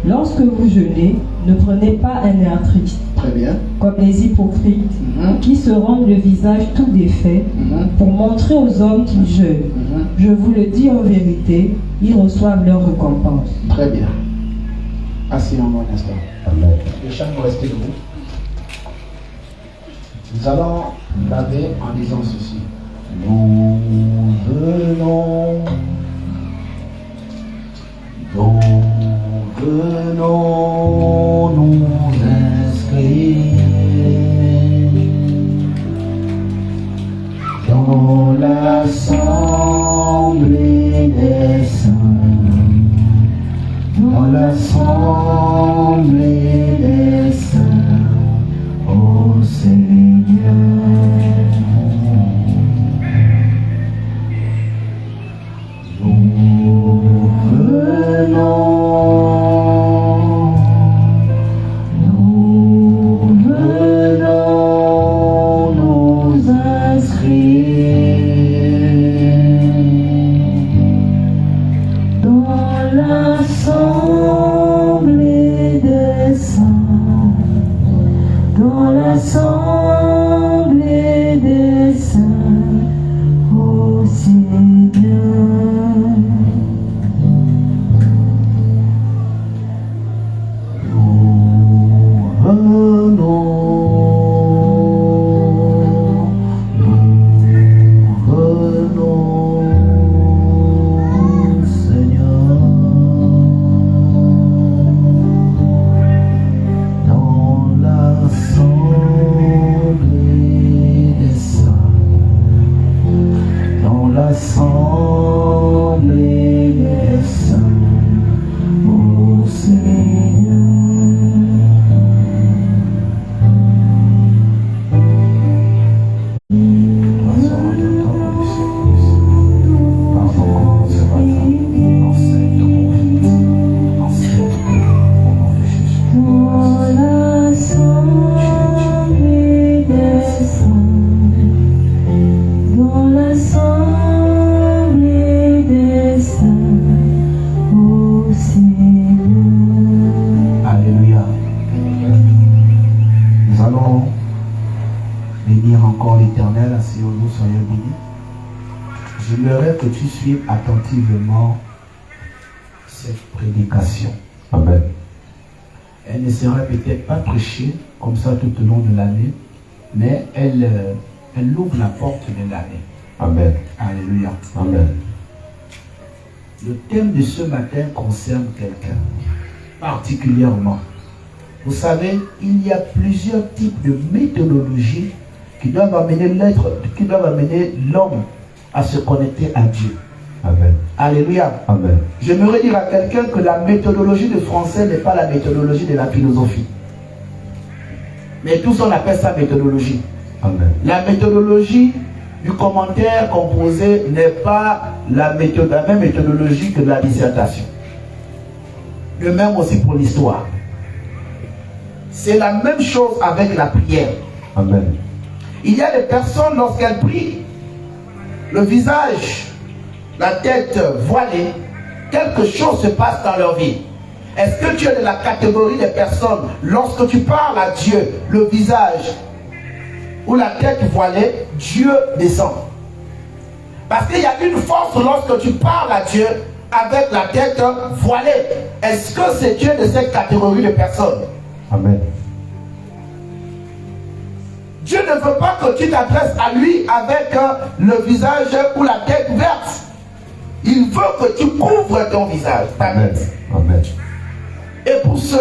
Lorsque vous jeûnez, ne prenez pas un air triste, Très bien. comme les hypocrites, qui se rendent le visage tout défait pour montrer aux hommes qu'ils jeûnent. Je vous le dis en vérité, ils reçoivent leur récompense. Très bien. Asseyons-nous un instant. Amen. Les chants vont rester debout. Nous allons laver en disant ceci. Nous venons nous inscrire dans l'assemblée des saints, dans l'assemblée des saints, ô Seigneur. Nous venons nous inscrire dans l'assemblée des saints, dans l'assemblée des saints, ô Seigneur. L'assemblée des saints, ô Seigneur. Alléluia. Nous allons bénir encore l'Éternel, asseyons-nous, soyons bénis. J'aimerais que tu suives attentivement cette prédication. Amen. Elle ne sera peut-être pas prêchée comme ça tout au long de l'année, mais elle ouvre la porte de l'année. Amen. Alléluia. Amen. Le thème de ce matin concerne quelqu'un, particulièrement. Vous savez, il y a plusieurs types de méthodologies qui doivent amener l'homme à se connecter à Dieu. Amen. Alléluia. Amen. J'aimerais dire à quelqu'un que la méthodologie de français n'est pas la méthodologie de la philosophie. Mais tous on appelle ça méthodologie. Amen. La méthodologie du commentaire composé n'est pas la même méthodologie que de la dissertation. De même aussi pour l'histoire. C'est la même chose avec la prière. Amen. Il y a des personnes, lorsqu'elles prient, le visage, la tête voilée, quelque chose se passe dans leur vie. Est-ce que tu es de la catégorie des personnes, lorsque tu parles à Dieu, le visage ou la tête voilée, Dieu descend? Parce qu'il y a une force lorsque tu parles à Dieu avec la tête voilée. Est-ce que c'est Dieu de cette catégorie de personnes? Amen. Dieu ne veut pas que tu t'adresses à lui avec le visage ou la tête ouverte. Il veut que tu couvres ton visage, ta tête. Amen. Et pour ce,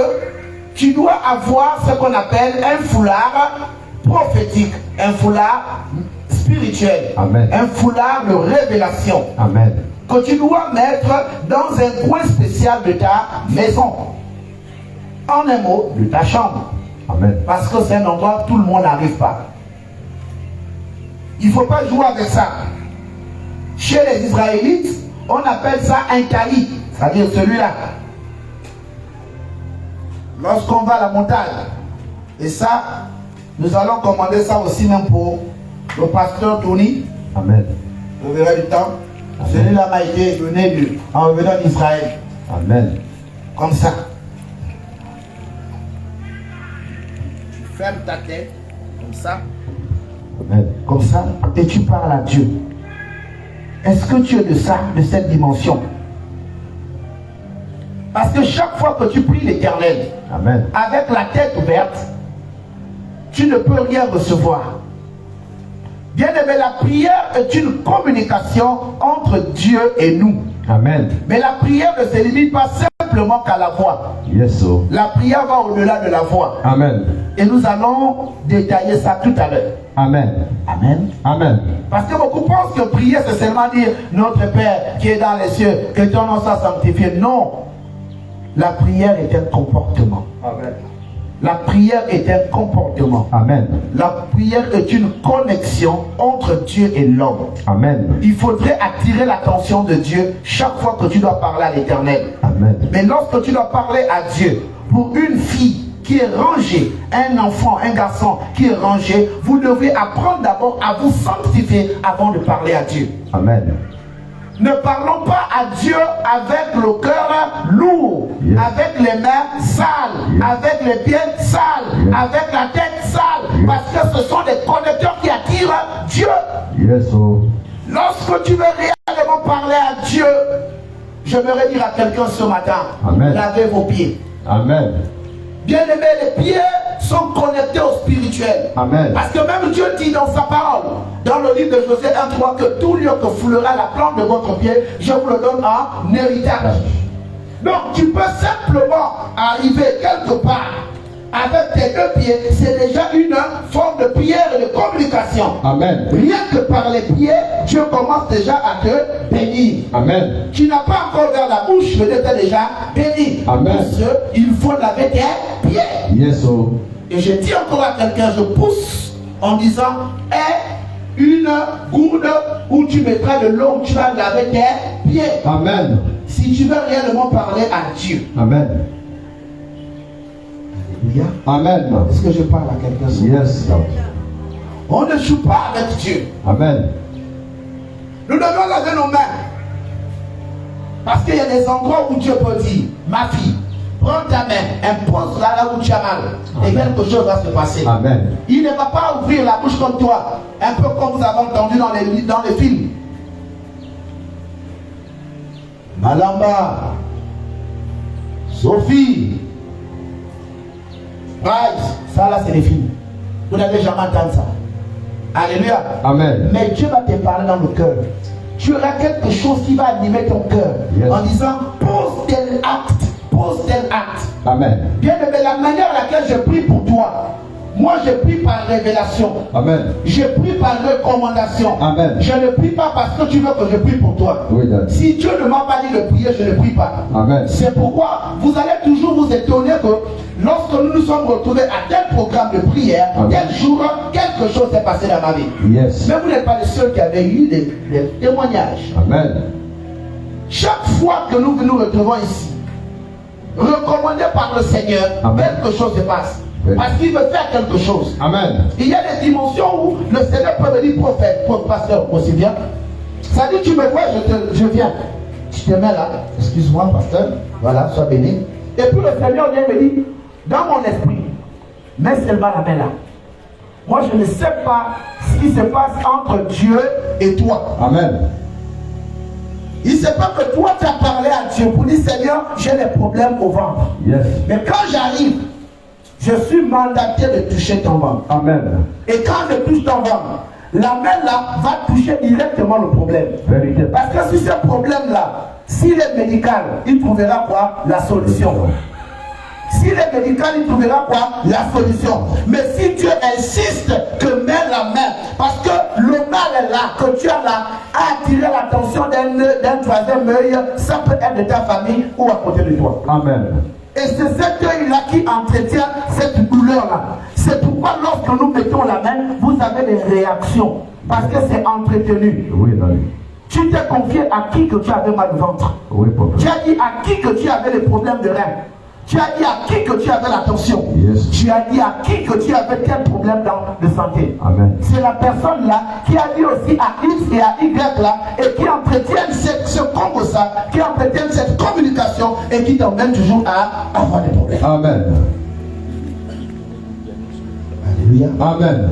tu dois avoir ce qu'on appelle un foulard prophétique, un foulard spirituel, Amen. un foulard de révélation. Amen. Que tu dois mettre dans un coin spécial de ta maison. En un mot, de ta chambre. Amen. Parce que c'est un endroit où tout le monde n'arrive pas. Il ne faut pas jouer avec ça. Chez les Israélites, on appelle ça un talit, c'est-à-dire celui-là. Lorsqu'on va à la montagne, et ça, nous allons commander ça aussi même pour le pasteur Tony. Amen. Vous verrez du temps. Celui-là m'a été donné en revenant d'Israël. Amen. Comme ça. Tu fermes ta tête. Comme ça. Amen. Comme ça. Et tu parles à Dieu. Est-ce que tu es de ça, de cette dimension? Parce que chaque fois que tu pries l'Éternel, Amen. avec la tête ouverte, tu ne peux rien recevoir. Bien-aimé, la prière est une communication entre Dieu et nous. Amen. Mais la prière ne se limite pas simplement qu'à la voix. Yes, so. La prière va au-delà de la voix. Amen. Et nous allons détailler ça tout à l'heure. Amen. Amen. Amen. Parce que beaucoup pensent que prier, c'est seulement dire notre Père qui est dans les cieux, que ton nom soit sanctifié. Non. La prière est un comportement. Amen. La prière est un comportement. Amen. La prière est une connexion entre Dieu et l'homme. Amen. Il faudrait attirer l'attention de Dieu chaque fois que tu dois parler à l'Éternel. Amen. Mais lorsque tu dois parler à Dieu, pour une fille qui est rangée, un enfant, un garçon qui est rangé, vous devez apprendre d'abord à vous sanctifier avant de parler à Dieu. Amen. Ne parlons pas à Dieu avec le cœur lourd, Yes. avec les mains sales, Yes. avec les pieds sales, Yes. avec la tête sale, Yes. parce que ce sont des connecteurs qui attirent Dieu. Yes, so. Lorsque tu veux réellement parler à Dieu, j'aimerais dire à quelqu'un ce matin, Amen. lavez vos pieds. Amen. Bien-aimés, les pieds sont connectés au spirituel. Amen. Parce que même Dieu dit dans sa parole, dans le livre de Josué 1:3, que tout lieu que foulera la plante de votre pied, je vous le donne en héritage. Donc tu peux simplement arriver quelque part avec tes deux pieds, c'est déjà une forme de prière et de communication. Amen. Rien que par les pieds, Dieu commence déjà à te bénir. Amen. Tu n'as pas encore vers la bouche, mais Dieu t'a déjà béni. Amen. Parce qu'il faut laver tes pieds. Yes, so. Et je dis encore à quelqu'un, je pousse en disant, aie une gourde où tu mettras de l'eau, où tu vas laver tes pieds. Amen. Si tu veux réellement parler à Dieu. Amen. Alléluia. Amen. Est-ce que je parle à quelqu'un? Yes, Lord. On ne joue pas avec Dieu. Amen. Nous devons laver nos mains. Parce qu'il y a des endroits où Dieu peut dire, ma fille, prends ta main, impose-la là où tu as mal. Et quelque chose va se passer. Amen. Il ne va pas ouvrir la bouche comme toi. Un peu comme vous avez entendu dans les films. Malamba, Sophie, Bryce, ça là c'est les films. Vous n'avez jamais entendu ça. Alléluia. Amen. Mais Dieu va te parler dans le cœur. Tu auras quelque chose qui va animer ton cœur. Yes. En disant, pose tel acte, pose tel acte. Amen. Bien aimé, la manière à laquelle je prie pour toi, moi je prie par révélation. Amen. Je prie par recommandation. Amen. Je ne prie pas parce que tu veux que je prie pour toi. Oui, Dad. Si Dieu ne m'a pas dit de prier, je ne prie pas. Amen. C'est pourquoi vous allez toujours vous étonner que lorsque nous nous sommes retrouvés à tel programme de prière, Amen. tel jour, quelque chose s'est passé dans ma vie. Yes. Mais vous n'êtes pas les seuls qui avaient eu des témoignages. Amen. Chaque fois que nous nous retrouvons ici, recommandés par le Seigneur, Amen. quelque chose se passe. Oui. Parce qu'il veut faire quelque chose. Amen. Il y a des dimensions où le Seigneur peut me dire prophète, pasteur, aussi bien. Ça dit, tu me vois, je viens. Tu te mets là, excuse-moi, pasteur, voilà, sois béni. Et puis le Seigneur vient me dire, dans mon esprit, mets seulement la main là. Moi, je ne sais pas ce qui se passe entre Dieu et toi. Amen. Il ne sait pas que toi, tu as parlé à Dieu pour dire, Seigneur, j'ai des problèmes au ventre. Yes. Mais quand j'arrive, je suis mandaté de toucher ton ventre. Amen. Et quand je touche ton ventre, la main là va toucher directement le problème. Vérité. Parce que si ce problème-là, s'il est médical, il trouvera quoi? La solution. S'il est médical, il trouvera quoi? La solution. Mais si Dieu insiste que mets la main, parce que le mal est là, que tu as là, a attiré l'attention d'un troisième œil, ça peut être de ta famille ou à côté de toi. Amen. Et c'est cet œil-là qui entretient cette douleur-là. C'est pourquoi lorsque nous mettons la main, vous avez des réactions. Parce que c'est entretenu. Oui, Dad. Tu t'es confié à qui que tu avais mal au ventre. Oui, papa. Tu as dit à qui que tu avais des problèmes de rein. Tu as dit à qui que tu avais la tension. Yes. Tu as dit à qui que tu avais tel problème de santé. Amen. C'est la personne là qui a dit aussi à X et à Y là et qui entretiennent ce combo ça, qui entretiennent cette communication et qui t'emmène toujours à avoir des problèmes. Amen. Alléluia. Amen.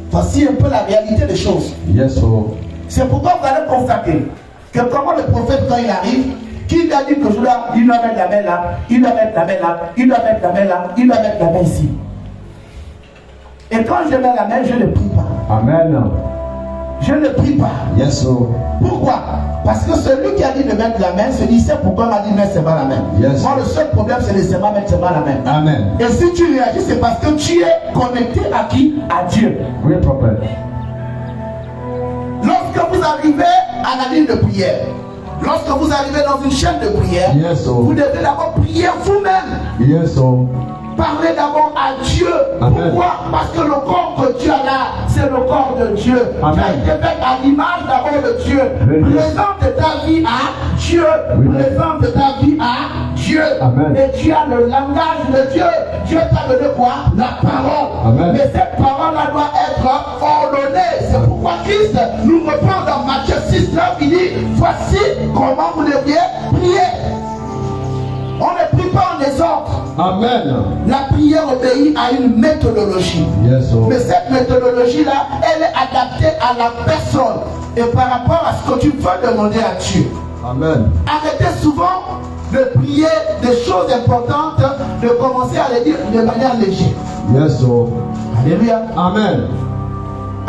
Voici un peu la réalité des choses. Yes, oh. C'est pourquoi vous allez constater que comment le prophète quand il arrive, qui lui a dit que il doit mettre la main là, il doit mettre la main là, il doit mettre la main là, il doit mettre la main ici. Et quand je mets la main, je ne prie pas. Amen. Je ne prie pas. Yes, oh. Pourquoi? Parce que celui qui a dit de mettre la main se dit, c'est pourquoi il m'a dit de mettre seulement la main. Yes. Moi, le seul problème, c'est de seulement mettre seulement la main. Amen. Et si tu réagis, c'est parce que tu es connecté à qui? À Dieu. Oui, prophète. Lorsque vous arrivez à la ligne de prière, lorsque vous arrivez dans une chaîne de prière, Yes, oh. vous devez d'abord prier vous-même. Yes, oh. Parlez d'abord à Dieu. Amen. Pourquoi? Parce que le corps que tu as là, c'est le corps de Dieu. Amen. Tu as été fait à l'image d'abord de Dieu. Oui. Présente ta vie à Dieu. Oui. Présente ta vie à Dieu. Amen. Et tu as le langage de Dieu. Dieu t'a donné quoi? La parole. Amen. Mais cette parole-là doit être ordonnée. C'est pourquoi Christ nous reprend dans Matthieu 6, là, il dit, voici comment vous devriez prier. On ne prie pas en désordre. Amen. La prière obéit à une méthodologie. Yes, oh. Mais cette méthodologie-là, elle est adaptée à la personne et par rapport à ce que tu veux demander à Dieu. Amen. Arrêtez souvent de prier des choses importantes, de commencer à les dire de manière légère. Yes, oh. Alléluia. Amen.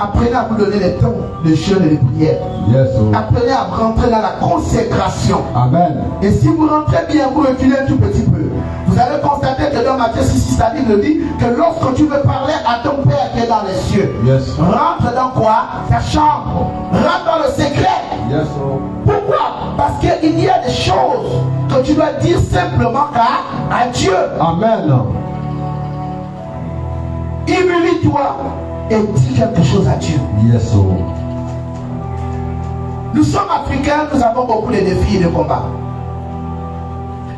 Apprenez à vous donner les temps de jeûne et de prière. Yes, oh. Apprenez à rentrer dans la consécration. Amen. Et si vous rentrez bien, vous reculez un tout petit peu. Vous allez constater que dans Matthieu 6, la Bible dit que lorsque tu veux parler à ton Père qui est dans les cieux, Yes. rentre dans quoi? Ta chambre. Rentre dans le secret. Yes, oh. Pourquoi? Parce qu'il y a des choses que tu dois dire simplement à Dieu. Amen. Humilie-toi et dis quelque chose à Dieu. Yes, oh. Nous sommes africains, nous avons beaucoup de défis et de combats.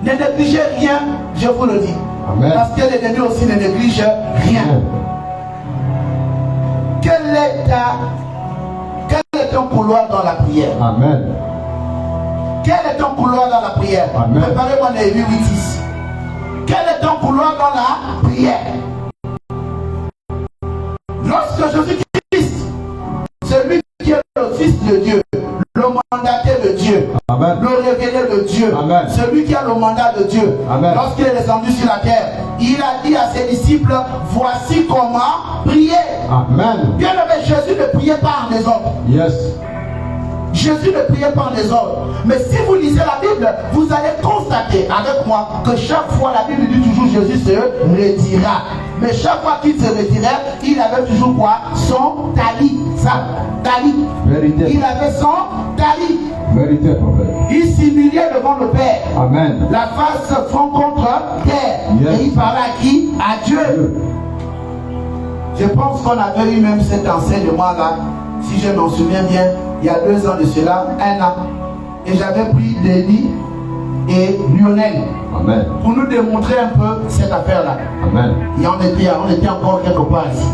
Ne négligez rien, je vous le dis. Amen. Parce que l'ennemi aussi ne néglige rien. Quel est ton couloir dans la prière? Amen. Quel est ton couloir dans la prière? Amen. Préparez-moi Néhémie 8:6. Quel est ton couloir dans la prière? Lorsque Jésus-Christ, celui qui est le Fils de Dieu, le mandaté de Dieu, Amen. le révélé de Dieu, Amen. celui qui a le mandat de Dieu, Amen. lorsqu'il est descendu sur la terre, il a dit à ses disciples, voici comment prier. Amen. Bien aimé, Jésus ne priait pas en désordre. Yes. Jésus ne priait pas en désordre. Mais si vous lisez la Bible, vous allez constater avec moi que chaque fois la Bible dit toujours Jésus se retira. Mais chaque fois qu'il se retirait, il avait toujours quoi? Son talit. Ça, talit. Vérité. Il avait son talit. Vérité, prophète. Il s'humiliait devant le Père. Amen. La face front contre terre. Yes. Et il parlait à qui? À Dieu. Je pense qu'on avait eu même cet enseignement là, si je m'en souviens bien, il y a 2 ans de cela, 1 an. Et j'avais pris Denis et Lionel Amen. pour nous démontrer un peu cette affaire-là. Amen. Et on était encore quelque part ici.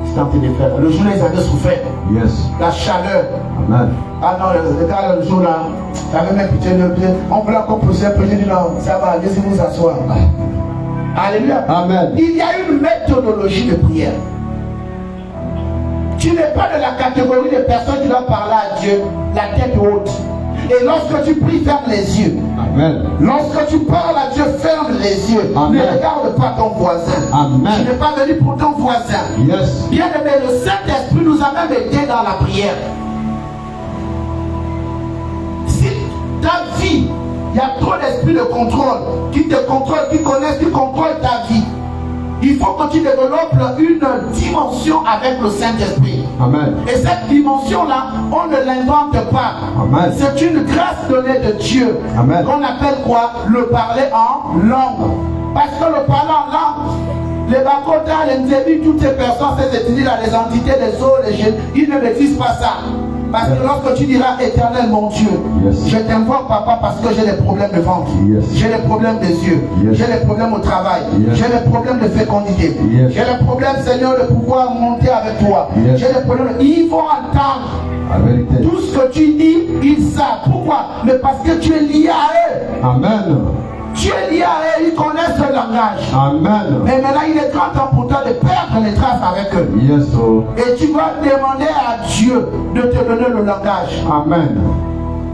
C'était en train de faire. Le jour là, ils avaient souffert. Yes. La chaleur. Amen. Ah non, le gars, le jour là, j'avais même pitié de pied. On voulait encore pousser un peu. J'ai dit non, ça va, laissez-vous vous asseoir. Alléluia. Amen. Il y a une méthodologie de prière. Tu n'es pas de la catégorie de personnes qui doivent parler à Dieu la tête haute. Et lorsque tu pries, ferme les yeux. Amen. Lorsque tu parles à Dieu, ferme les yeux. Amen. Ne regarde pas ton voisin. Amen. Tu n'es pas venu pour ton voisin. Yes. Bien aimé, le Saint-Esprit nous a même aidés dans la prière. Si ta vie, il y a trop d'esprit de contrôle qui te contrôle, qui connaissent, qui contrôlent ta vie. Il faut que tu développes une dimension avec le Saint-Esprit. Amen. Et cette dimension-là, on ne l'invente pas. Amen. C'est une grâce donnée de Dieu. Amen. Qu'on appelle quoi? Le parler en langue. Parce que le parler en langue, les Bakota, les Nzebi, toutes ces personnes, ces ethnies-là, les entités, les eaux, les jeunes, ils ne maîtrisent pas ça. Parce que lorsque tu diras Éternel mon Dieu, je t'invoque papa parce que j'ai des problèmes de ventre, j'ai des problèmes des yeux, j'ai des problèmes au travail, j'ai des problèmes de fécondité, j'ai des problèmes Seigneur de pouvoir monter avec toi, j'ai des problèmes, ils vont entendre tout ce que tu dis, ils savent. Pourquoi? Mais parce que tu es lié à eux. Amen. Tu es lié à eux, ils connaissent le langage. Amen. Mais maintenant, il est grand temps pour toi de perdre les traces avec eux. Yes, oh. Et tu vas demander à Dieu de te donner le langage. Amen.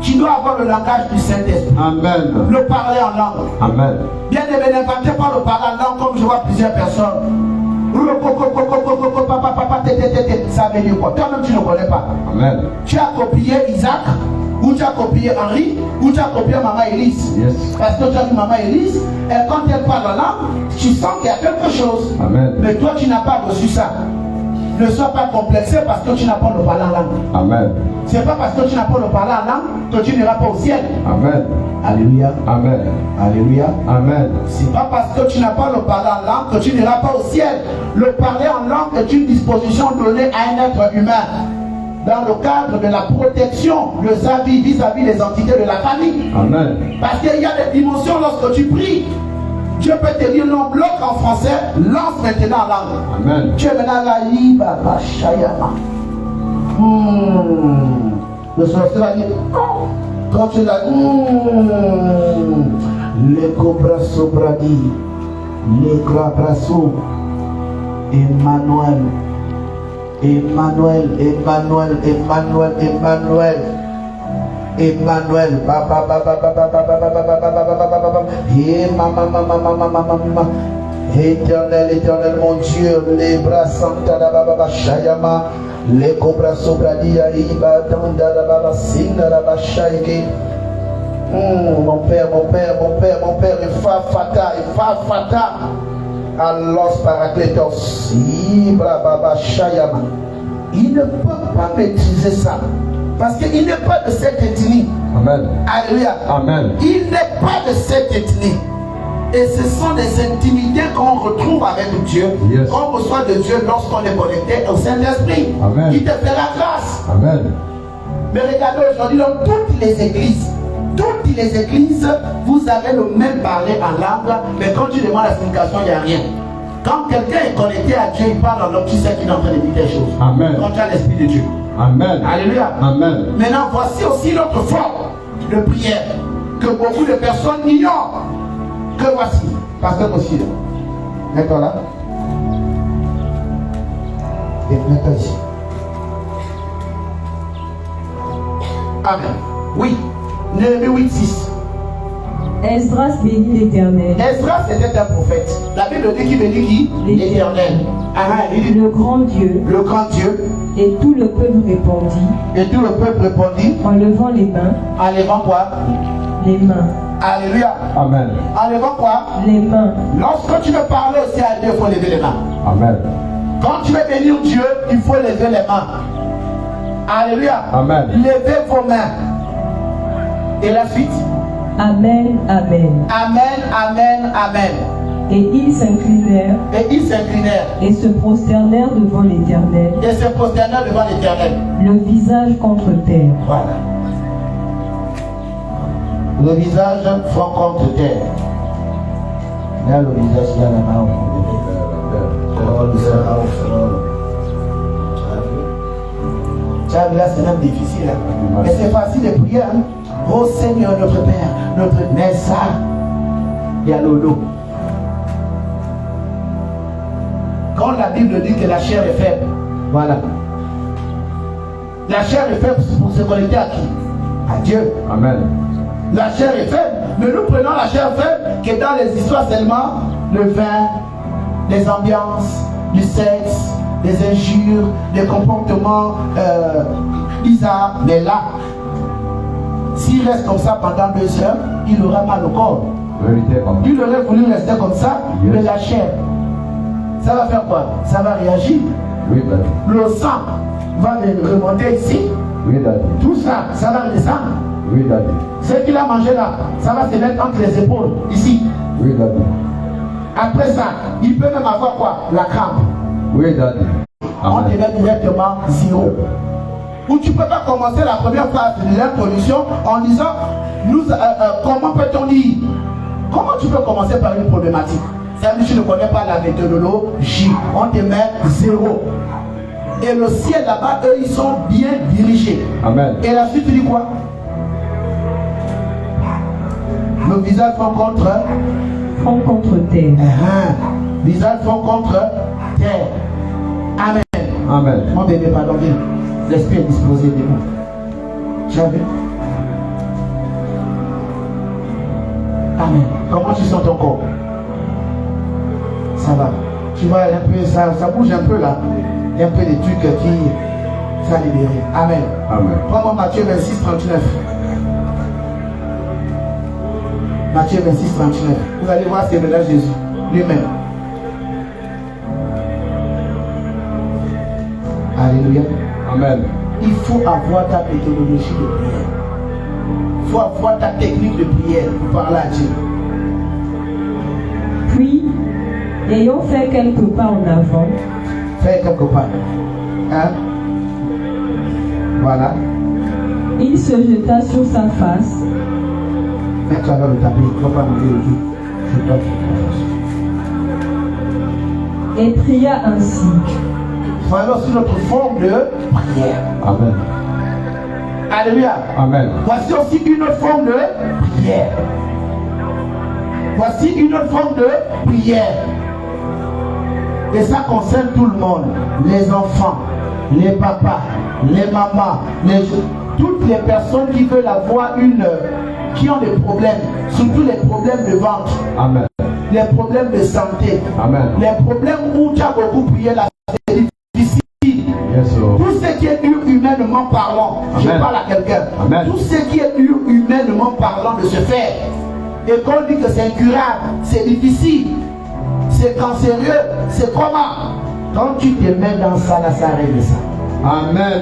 Tu dois avoir le langage du Saint-Esprit. Amen. Le parler en langue. Amen. Bien aimé, n'inventez pas le parler en langue comme je vois plusieurs personnes. Ça veut dire quoi? Toi-même, tu ne connais pas. Amen. Tu as copié Isaac, ou tu as copié Henri, ou tu as copié Maman Élise. Yes. Parce que tu as vu Maman Élise, quand elle parle en langue, tu sens qu'il y a quelque chose. Amen. Mais toi, tu n'as pas reçu ça. Ne sois pas complexé parce que tu n'as pas le parler en langue. Amen. C'est pas parce que tu n'as pas le parler en langue que tu n'iras pas au ciel. Amen. Alléluia. Amen. Alléluia. Amen. C'est pas parce que tu n'as pas le parler en langue que tu n'iras pas au ciel. Le parler en langue est une disposition donnée à un être humain dans le cadre de la protection de sa vie vis-à-vis des entités de la famille. Amen. Parce qu'il y a des dimensions lorsque tu pries. Dieu peut te dire non, bloque en français, lance maintenant en langue. Amen. Tu es maintenant la liba bashayama. Le sorcier va dire non. Quand tu l'as les cobras sobradi, les crabrasso, Emmanuel, Emmanuel, Emmanuel, Emmanuel, Emmanuel. Emmanuel, Éternel, Éternel, mon Dieu, les bras santa da baba shayama, les cobras sobradia iba tanda da baba sinda da baba shaike. Mon père, mon père, mon père, mon père, il fa fata, allos paracletos, ibra baba shayama. Il ne peut pas maîtriser ça. Parce qu'il n'est pas de cette ethnie. Amen. Alléluia. Amen. Il n'est pas de cette ethnie. Et ce sont des intimités qu'on retrouve avec Dieu, yes, qu'on reçoit de Dieu lorsqu'on est connecté au Saint-Esprit. Amen. Qui te fera grâce. Amen. Mais regardez aujourd'hui dans toutes les églises, vous avez le même parler en langue, mais quand tu demandes la signification, il n'y a rien. Quand quelqu'un est connecté à Dieu, il parle en langue, tu sais qu'il est en train de dire des choses. Amen. Quand tu as l'Esprit de Dieu. Amen. Alléluia. Amen. Maintenant, voici aussi notre forme de prière que beaucoup de personnes ignorent. Que voici. Pasteur aussi. Mets-toi là. Et mets-toi ici. Amen. Oui. Néhémie 8:6. Esdras bénit l'Éternel. Esdras était un prophète. La Bible dit qu'il bénit qui? L'Éternel. Le grand Dieu. Le grand Dieu. Et tout le peuple répondit. Et tout le peuple répondit. En levant les mains. En levant quoi? Les mains. Alléluia. Amen. En levant quoi? Les mains. Lorsque tu veux parler aussi à Dieu, il faut lever les mains. Amen. Quand tu veux bénir Dieu, il faut lever les mains. Alléluia. Amen. Levez vos mains. Et la suite? Amen, amen. Amen, amen, amen. Et ils s'inclinèrent. Et ils s'inclinèrent. Et se prosternèrent devant l'Éternel. Et se prosternèrent devant l'Éternel. Le visage contre terre. Voilà. Le visage front contre terre. Là, le visage là, la main. Tu as vu là, c'est même difficile. Hein? Mais c'est facile de prier. Hein? Oh Seigneur, notre Père, notre Mère, ça, il y a le dos. Quand la Bible dit que la chair est faible, voilà. La chair est faible pour se connecter à qui? À Dieu. Amen. La chair est faible, mais nous prenons la chair faible qui est dans les histoires seulement le vin, les ambiances, du sexe, les injures, les comportements bizarres. Mais là, s'il reste comme ça pendant 2 heures, il aura mal au corps. Vérité, Il aurait voulu rester comme ça, yes, mais la chair, ça va faire quoi? Ça va réagir. Oui, daddy. Le sang va remonter ici. Oui, daddy. Tout ça, ça va redescendre. Oui, daddy. Ce qu'il a mangé là, ça va se mettre entre les épaules, ici. Oui, daddy. Après ça, il peut même avoir quoi? La crampe. Oui, daddy. On te met directement 0. Ou tu ne peux pas commencer la première phase de l'introduction en disant comment peut-on dire? Comment tu peux commencer par une problématique? Ça veut dire que tu ne connais pas la méthodologie. On te met 0. Et le ciel là-bas, eux, ils sont bien dirigés. Amen. Et la suite, tu dis quoi? Le visage fond contre terre. Visage fond contre terre. Amen. Amen. Mon bébé, pardon, viens. L'esprit est disposé de vous. Tu as vu? Amen. Comment tu sens ton corps? Ça va. Tu vois un peu, ça bouge un peu là. Il y a un peu des trucs qui sont libérés. Amen. Amen. Prends-moi Matthieu 26, 39. Matthieu 26, 39. Vous allez voir, c'est le là Jésus lui-même. Alléluia. Amen. Il faut avoir ta méthodologie de prière. Il faut avoir ta technique de prière pour parler à Dieu. Puis, ayant fait quelques pas en avant, Fais quelque part. Hein? Voilà. il se jeta sur sa face Mets-toi dans le tapis. Il ne faut pas mourir le jour. Je dois te et pria ainsi. Voilà aussi notre forme de prière. Amen. Alléluia. Amen. Voici aussi une autre forme de prière. Voici une autre forme de prière. Et ça concerne tout le monde. Les enfants, les papas, les mamans, toutes les personnes qui veulent avoir qui ont des problèmes, surtout les problèmes de ventre. Amen. Les problèmes de santé. Amen. Les problèmes où tu as beaucoup prié là, c'est difficile. Yes, Lord. Tout ce qui est dur humainement parlant, je Amen. parle à quelqu'un. Amen. Tout ce qui est dur humainement parlant de se faire. Et quand on dit que c'est incurable, c'est difficile, c'est cancéreux, c'est comment? Quand tu te mets dans ça, là, ça règle ça. Amen.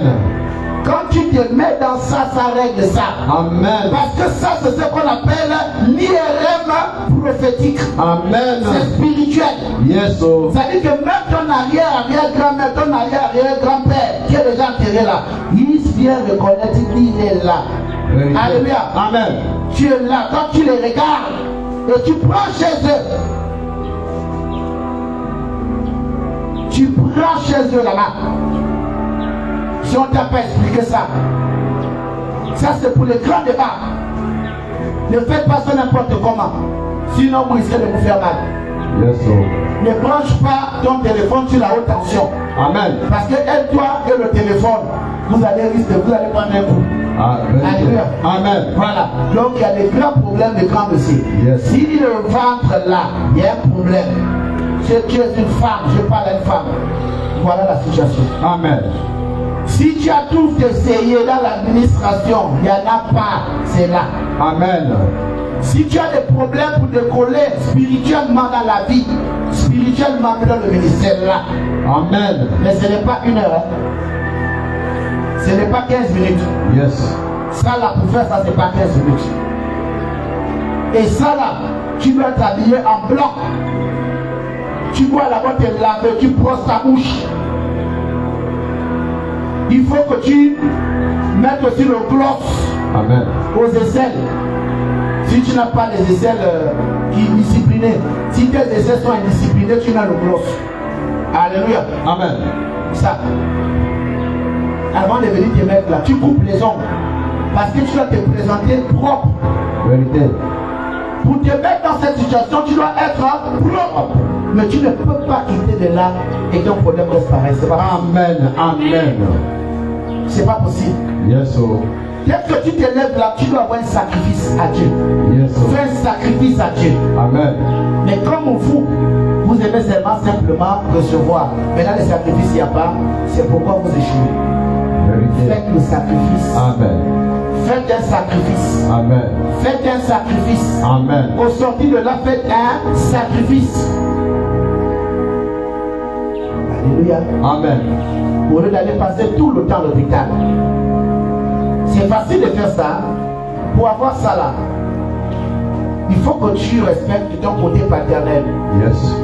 Quand tu te mets dans ça, ça règle ça. Amen. Parce que ça, c'est ce qu'on appelle l'IRM prophétique. Amen. C'est spirituel. Yes, Lord. Ça veut dire que même ton arrière-arrière-grand-mère, ton arrière-arrière-grand-père qui est déjà enterré là, il vient reconnaître qu'il est là. Vérité. Alléluia. Amen. Tu es là, quand tu les regardes et tu prends chez eux. Tu prends chez eux là-bas. Si on t'a pas expliqué ça, ça c'est pour les grands débats. Ne faites pas ça n'importe comment. Sinon vous risquez de vous faire mal. Yes, Lord. Ne branche pas ton téléphone sur la haute tension. Amen. Parce que elle, toi et le téléphone, vous allez risquer, vous allez prendre un coup. Ah, vérité. Alléluia. Amen. Voilà. Donc il y a des grands problèmes de grands dossiers. Yes. Si le ventre là, il y a un problème. Si tu es une femme, je parle à une femme. Voilà la situation. Amen. Si tu as tout essayé dans l'administration, il n'y en a pas, c'est là. Amen. Si tu as des problèmes pour décoller spirituellement dans la vie, spirituellement dans le ministère là, Amen. mais ce n'est pas 1 heure, hein. Ce n'est pas 15 minutes. Yes. Ça là, pour faire ça, ce n'est pas 15 minutes. Et ça là, tu dois t'habiller en blanc. Tu dois là-bas te laver, tu brosses ta bouche. Il faut que tu mettes aussi le gloss Amen. aux aisselles. Si tu n'as pas les aisselles qui sont disciplinées, si tes aisselles sont indisciplinées, tu mets le gloss. Alléluia. Amen. Ça. Avant de venir te mettre là, tu coupes les ongles. Parce que tu dois te présenter propre. Vérité. Pour te mettre dans cette situation, tu dois être propre. Mais tu ne peux pas quitter de là et ton problème reste pareil. C'est pas possible. Amen. Amen. C'est pas possible. Yes, Lord. Dès que tu te lèves là, tu dois avoir un sacrifice à Dieu. Yes, Lord. Fais un sacrifice à Dieu. Amen. Mais comme vous aimez seulement simplement recevoir. Mais là, le sacrifice, il n'y a pas. C'est pourquoi vous échouez. Vérité. Faites le sacrifice. Amen. Faites un sacrifice. Amen. Faites un sacrifice. Amen. Au sortir de là, faites un sacrifice. Alléluia. Amen. Au lieu d'aller passer tout le temps à l'hôpital. C'est facile de faire ça. Pour avoir ça là, il faut que tu respectes ton côté paternel. Yes.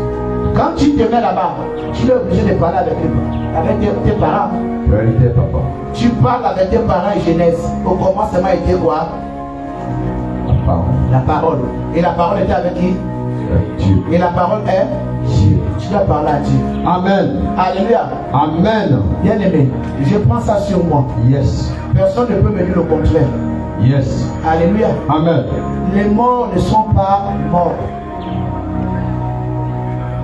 Quand tu te mets là-bas, tu es obligé de parler avec tes parents. Vérité, papa. Tu parles avec tes parents et jeunesse. Au commencement était quoi? La parole. La parole. Et la parole était avec qui? Dieu. Et la parole est Dieu. Tu dois parler à Dieu. Amen. Alléluia. Amen. Bien aimé, je prends ça sur moi. Yes. Personne ne peut me dire le contraire. Yes. Alléluia. Amen. Les morts ne sont pas morts.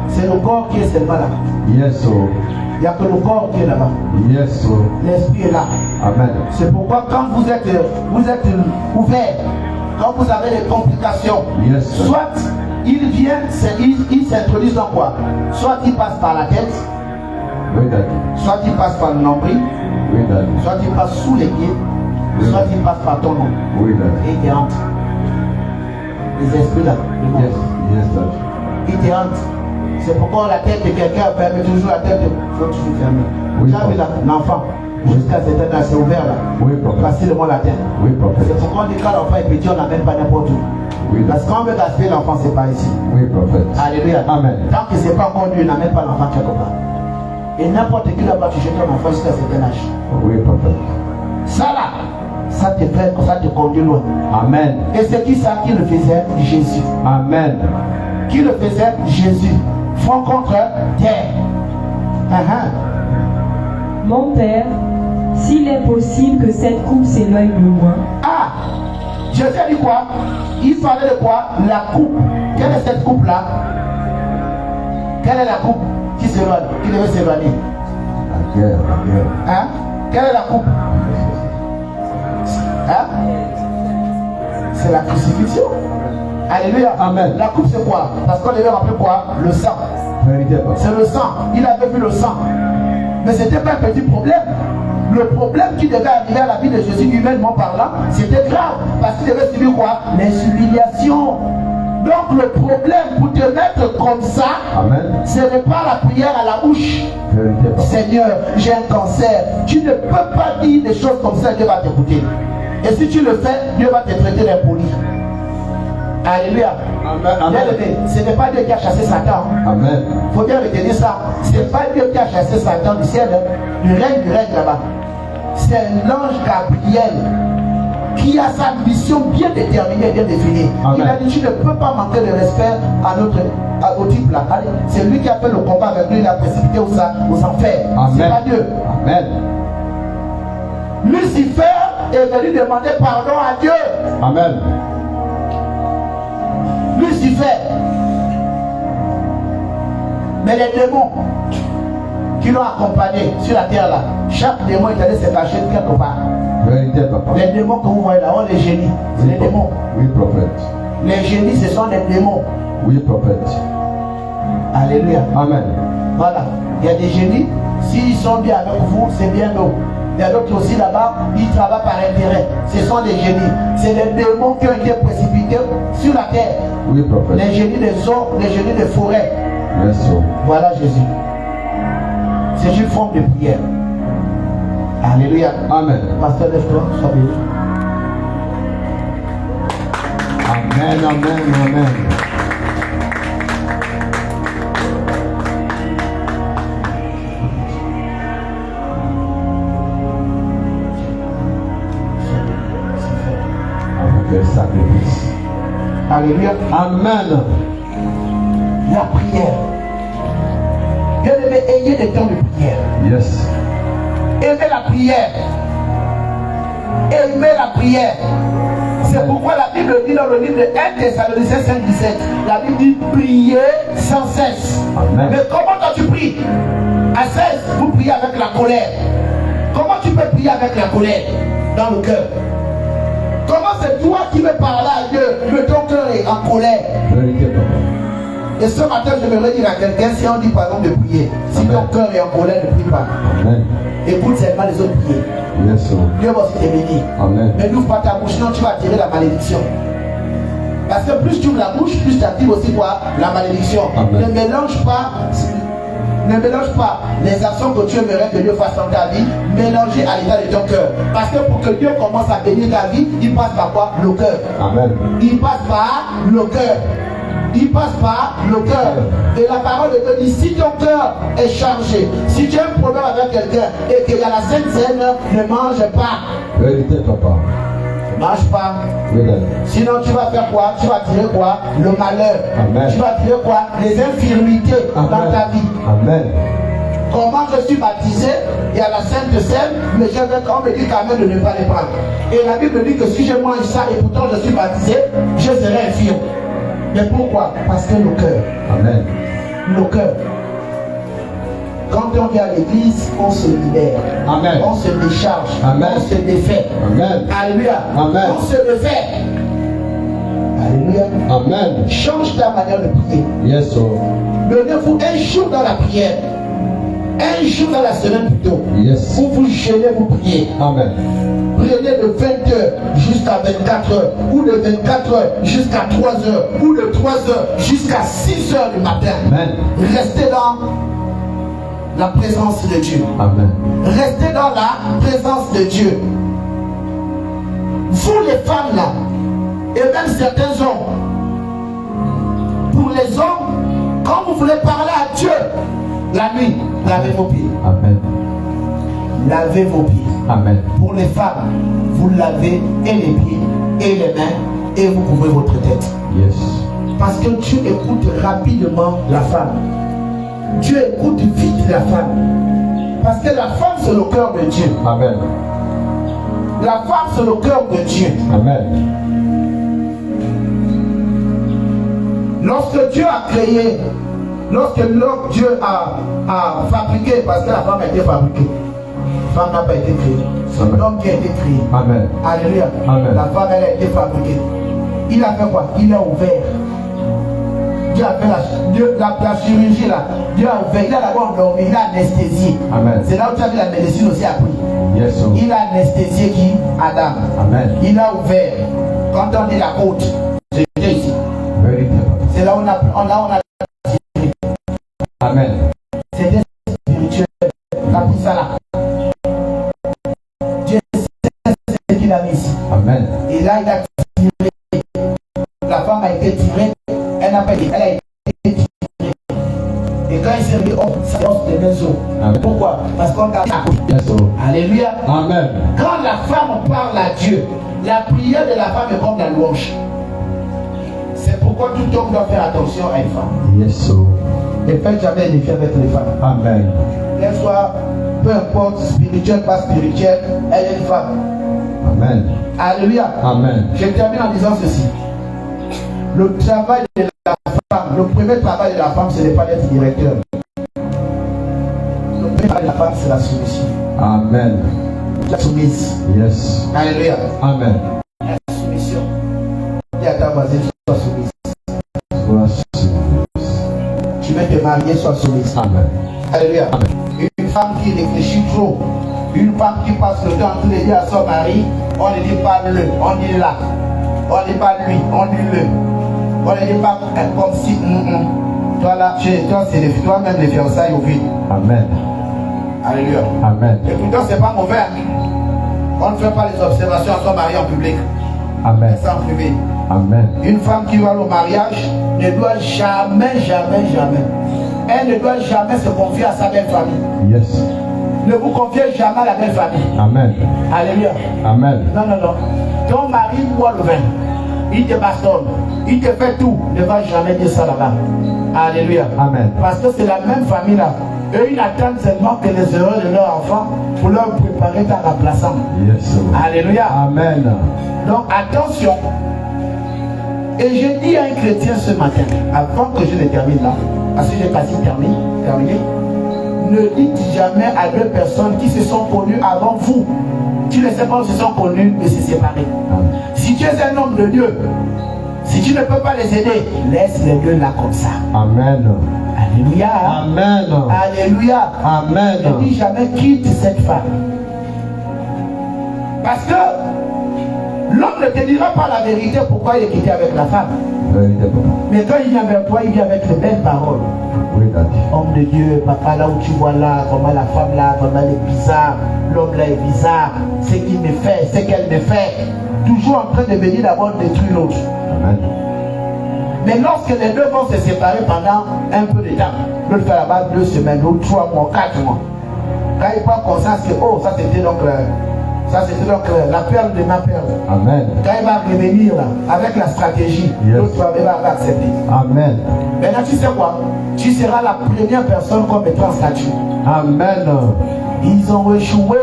C'est le corps qui est seulement là. Yes. Oh. Il n'y a que le corps qui est là-bas. Yes. Oh. L'esprit est là. Amen. C'est pourquoi quand vous êtes ouvert, quand vous avez des complications, Yes. soit ils viennent, ils s'introduisent dans quoi? Soit ils passent par la tête, Oui, daddy. soit ils passent par le nombril, Oui, daddy. soit ils passent sous les pieds, soit ils passent par ton nom. Oui, daddy. Et ils te hantent. Les esprits là. Yes. Yes, daddy. Ils te hantent. C'est pourquoi la tête de quelqu'un ferme toujours la tête. Il faut toujours fermer. Oui, J'ai vu l'enfant, jusqu'à cet âge, c'est ouvert là. Oui, papa. Facilement la tête. Oui, papa. C'est pourquoi on dit quand l'enfant est petit, on n'amène pas n'importe où. Oui, Parce qu'on veut gaspiller l'enfant, c'est pas ici. oui, prophète. Alléluia. Amen. Tant que c'est pas encore Dieu, n'amène pas l'enfant quelque part. Et n'importe qui là-bas, tu jettes ton enfant jusqu'à un certain âge. Oui, prophète. Ça là, ça te fait, ça te conduit loin. Amen. Et c'est qui ça qui le faisait? Jésus. Amen. Qui le faisait? Jésus. Front contre terre. Mon Père, s'il est possible que cette coupe s'éloigne de moi. Ah, Jésus a dit quoi? Il parlait de quoi? La coupe. Quelle est cette coupe-là? Quelle est la coupe qui s'éloigne, qui devait s'éloigner? La guerre, la guerre. Hein? Quelle est la coupe? Hein? C'est la crucifixion. Alléluia. Amen. La coupe c'est quoi? Parce qu'on devait rappeler quoi? Le sang. Vérité, papa. C'est le sang. Il avait vu le sang. Mais ce n'était pas un petit problème. Le problème qui devait arriver à la vie de Jésus, humainement parlant, c'était grave. Parce qu'il devait subir quoi? Les humiliations. Donc le problème pour te mettre comme ça, Amen. ce n'est pas la prière à la bouche. Vérité, papa. Seigneur, j'ai un cancer. Tu ne peux pas dire des choses comme ça, Dieu va t'écouter. Et si tu le fais, Dieu va te traiter d'impoli. Alléluia. Amen. Bien aimé, ce n'est pas Dieu qui a chassé Satan. Amen. Il faut bien retenir ça. Ce n'est pas Dieu qui a chassé Satan du ciel, du règne là-bas. C'est l'ange Gabriel qui a sa mission bien déterminée, bien définie. Amen. Il a dit, tu ne peux pas manquer de respect au type là. Allez, c'est lui qui a fait le combat avec lui, il a précipité aux enfers. C'est Amen. pas Dieu. Amen. Lucifer est venu demander pardon à Dieu. Amen. Lucifer. Mais les démons qui l'ont accompagné sur la terre là, chaque démon est allé se cacher quelque part. Vérité, papa. Les démons que vous voyez là, on les génies. C'est les démons. Oui, prophète. Les génies, ce sont des démons. Oui, prophète. Alléluia. Amen. Voilà. Il y a des génies, s'ils sont bien avec vous, c'est bien nous. Il y a d'autres aussi là-bas, ils travaillent par intérêt. Ce sont des génies. C'est les démons qui ont été précipités sur la terre. Oui, prophète. Les génies des eaux, les génies des forêts. Yes, sir. Voilà Jésus. C'est une forme de prière. Alléluia. Amen. Pasteur, lève-toi, sois béni. Amen, amen, amen. Avec le sacrifice. Alléluia. Amen. La prière. Bien aimé, ayez des temps de prière. Yes. Aimez la prière. Aimez la prière. C'est pourquoi la Bible dit dans le livre de 1 Thessaloniciens 5:17, la Bible dit priez sans cesse. Amen. Mais comment toi tu pries? À 16, vous priez avec la colère. Comment tu peux prier avec la colère dans le cœur? Comment c'est toi qui veux parler à Dieu, mais ton cœur est en colère? Vérité, papa. Et ce matin, je me redis à quelqu'un, si on dit par exemple de prier, si Amen. ton cœur est en colère, ne prie pas. Amen. Écoute seulement les autres prier. Yes, sir. Dieu va aussi te bénir. Amen. Mais n'ouvre pas ta bouche, sinon tu vas attirer la malédiction. Parce que plus tu ouvres la bouche, plus tu attires aussi quoi? La malédiction. Amen. Ne mélange pas les actions que tu aimerais que Dieu fasse dans ta vie, mélangez à l'état de ton cœur. Parce que pour que Dieu commence à bénir ta vie, il passe par quoi? Le cœur. Amen. Il passe par le cœur. il passe par le cœur. Et la parole de Dieu dit, si ton cœur est chargé, si tu as un problème avec quelqu'un et qu'il y a la Sainte Seine, ne mange pas. Vérité, papa. Ne mange pas. Sinon tu vas faire quoi? Tu vas tirer quoi? Le malheur. Amen. Tu vas tirer quoi? Les infirmités dans ta vie. Amen. Comment je suis baptisé? Il y a la Sainte Seine, mais on me dit quand même de ne pas les prendre. Et la Bible dit que si je mange ça et pourtant je suis baptisé, je serai infirme. Mais pourquoi? Parce que le cœur. Amen. Le cœur. Quand on vient à l'église, on se libère. Amen. On se décharge. Amen. On se défait. Amen. Alléluia. Amen. On se défait. Alléluia. Amen. Change ta manière de prier. Yes, sir. Donnez-vous un jour dans la prière. Un jour dans la semaine plutôt. Yes. Où vous gênez, vous priez. Amen. Priez de 20h jusqu'à 24h. Ou de 24h jusqu'à 3h. Ou de 3h jusqu'à 6h du matin. Amen. Restez dans la présence de Dieu. Amen. Restez dans la présence de Dieu. Vous les femmes là, et même certains hommes, pour les hommes, quand vous voulez parler à Dieu, la nuit, lavez vos pieds. Amen. Lavez vos pieds. Amen. Pour les femmes, vous lavez et les pieds et les mains et vous couvrez votre tête. Yes. Parce que Dieu écoute rapidement la femme. Dieu écoute vite la femme. Parce que la femme, c'est le cœur de Dieu. Amen. La femme, c'est le cœur de Dieu. Amen. Lorsque Dieu a créé, lorsque Dieu a fabriqué, parce que la femme a été fabriquée, la femme n'a pas été créée, c'est l'homme qui a été créé. Amen. Alléluia. Amen. La femme, elle a été fabriquée. Il a fait quoi? Il a ouvert. Dieu a fait la chirurgie là. Dieu a ouvert. Il a d'abord endormi. Il a anesthésié. Amen. C'est là où tu as vu la médecine aussi a pris. Yes, sir. Il a anesthésié qui? Adam. Amen. Il a ouvert. Quand on dit la côte, j'étais ici. Vérité. C'est là où on a Amen. c'était spirituel. La pris ça là. Dieu sait ce qu'il a mis ici. Amen. Et là, il a tiré. La femme a été tirée. Elle n'a pas été. Elle a été tirée. Et quand il s'est mis, ça se des os. Amen. Pourquoi? Parce qu'on a. Yes, sir. Alléluia. Amen. Quand la femme parle à Dieu, la prière de la femme est comme la louange. C'est pourquoi tout homme doit faire attention à une femme. Yes, sir. Ne faites jamais des avec les femmes. Amen. Qu'elle soit, peu importe, spirituelle, pas spirituelle, elle est une femme. Amen. Alléluia. Amen. Je termine en disant ceci. Le travail de la femme, le premier travail de la femme, ce n'est pas d'être directeur. Le premier travail de la femme, c'est la soumission. Amen. La soumise. Yes. Alléluia. Amen. La soumission. Dis à ta voisine, sois soumise. Tu veux te marier, sois soumise. Amen. Alléluia. Une femme qui réfléchit trop, une femme qui passe le temps tous les jours à son mari, on ne dit pas le, on dit là. On ne dit pas lui, on dit le. On ne dit pas comme si, toi là, toi c'est toi-même les fiançailles au vide. Amen. Alléluia. Amen. Et pourtant c'est pas mauvais. On ne fait pas les observations à son mari en public. Amen. C'est en privé. Amen. Une femme qui va au mariage ne doit jamais, elle ne doit jamais se confier à sa belle famille. Yes. Ne vous confiez jamais à la belle famille. Amen. Alléluia. Amen. Non. Ton mari boit le vin. Il te bastonne. Il te fait tout. Ne va jamais dire ça là-bas. Alléluia. Amen. Parce que c'est la même famille là. Eux, ils attendent seulement que les erreurs de leurs enfants pour leur préparer ta remplaçant. Yes. Alléluia. Amen. Donc attention. Et je dis à un chrétien ce matin, avant que je ne termine là, parce que j'ai quasi terminé, ne dites jamais à deux personnes qui se sont connues avant vous. Tu ne sais pas où ils se sont connus de se séparer. Si tu es un homme de Dieu, si tu ne peux pas les aider, laisse les deux là comme ça. Amen. Alléluia. Amen. Alléluia. Amen. Ne dis jamais quitte cette femme. Parce que l'homme ne te dira pas la vérité pourquoi il est quitté avec la femme. Mais quand il vient vers toi, il vient avec les belles paroles. Oui, daddy. Homme de Dieu, papa, là où tu vois là, comment la femme là, comment elle est bizarre, l'homme là est bizarre, ce qu'il me fait, ce qu'elle me fait. Toujours en train de venir d'abord détruire l'autre. Amen. Mais lorsque les deux vont se séparer pendant un peu de temps, l'autre fait là-bas 2 semaines, ou 3 mois, 4 mois, quand il prend conscience que, oh, ça c'était donc la perle de ma perle. Amen. Quand il va revenir là, avec la stratégie, l'autre va accepter. Amen. Maintenant, tu sais quoi? Tu seras la première personne qu'on mettra en statut. Amen. Ils ont échoué.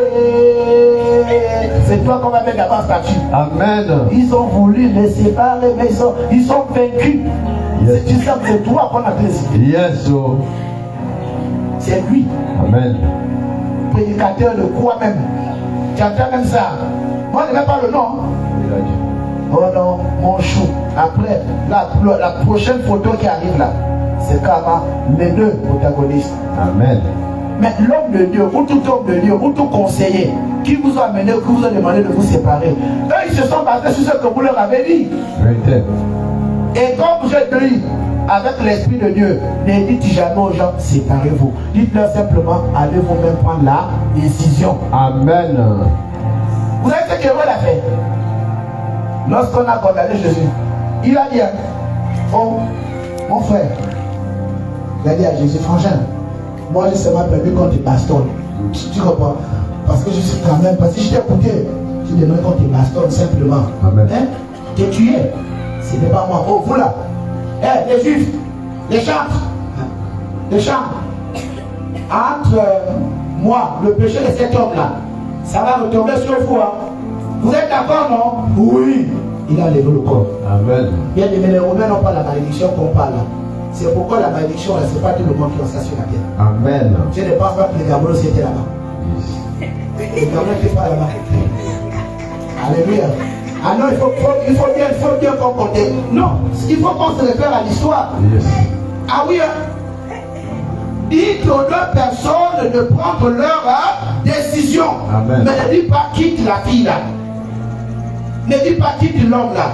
C'est toi qu'on va mettre d'abord en statut. Amen. Ils ont voulu les séparer, mais ils sont vaincus. Yes. Tu sais que c'est toi qu'on a plaisir. Yes. Oh. C'est lui. Amen. Prédicateur de quoi même? Tu entends même ça? Moi, je n'ai pas le nom. Oh non, mon chou. Après, la prochaine photo qui arrive là, c'est Kama, les 2 protagonistes. Amen. Mais l'homme de Dieu, ou tout homme de Dieu, ou tout conseiller, qui vous a amené, qui vous a demandé de vous séparer, eux, ils se sont basés sur ce que vous leur avez dit. Vérité. Et quand vous êtes dit avec l'Esprit de Dieu, ne dites jamais aux gens, séparez-vous. Dites-leur simplement, allez vous-même prendre la décision. Amen. Vous savez ce que Hérode a fait? Lorsqu'on a condamné Jésus, il a dit, oh, mon frère, il a dit à Jésus, frangin, moi j'ai seulement perdu qu'on te bastonne. Tu comprends? Parce que je suis quand même, parce que je t'ai écouté, tu demandes qu'on te bastonne simplement. Amen. Hein? T'es tué. Ce n'est pas moi. Oh, vous là. Les juifs, les chantres. Entre moi, le péché de cet homme-là, ça va retomber sur vous. Hein? Vous êtes d'accord, non? Oui. Il a levé le corps. Amen. Bien aimé, les Romains n'ont pas la malédiction qu'on parle. C'est pourquoi la malédiction, ce n'est pas tout le monde qui a ça sur la terre. Amen. Je ne pense pas que les Gabriels étaient là-bas. Les Gabriels n'étaient pas là-bas. Alléluia. Ah non, il faut bien comporter. Non, il faut qu'on se réfère à l'histoire. Yes. Ah oui, hein? Dites aux 2 personnes de prendre leur décision. Amen. Mais ne dis pas quitte la fille là. Ne dis pas quitte l'homme là.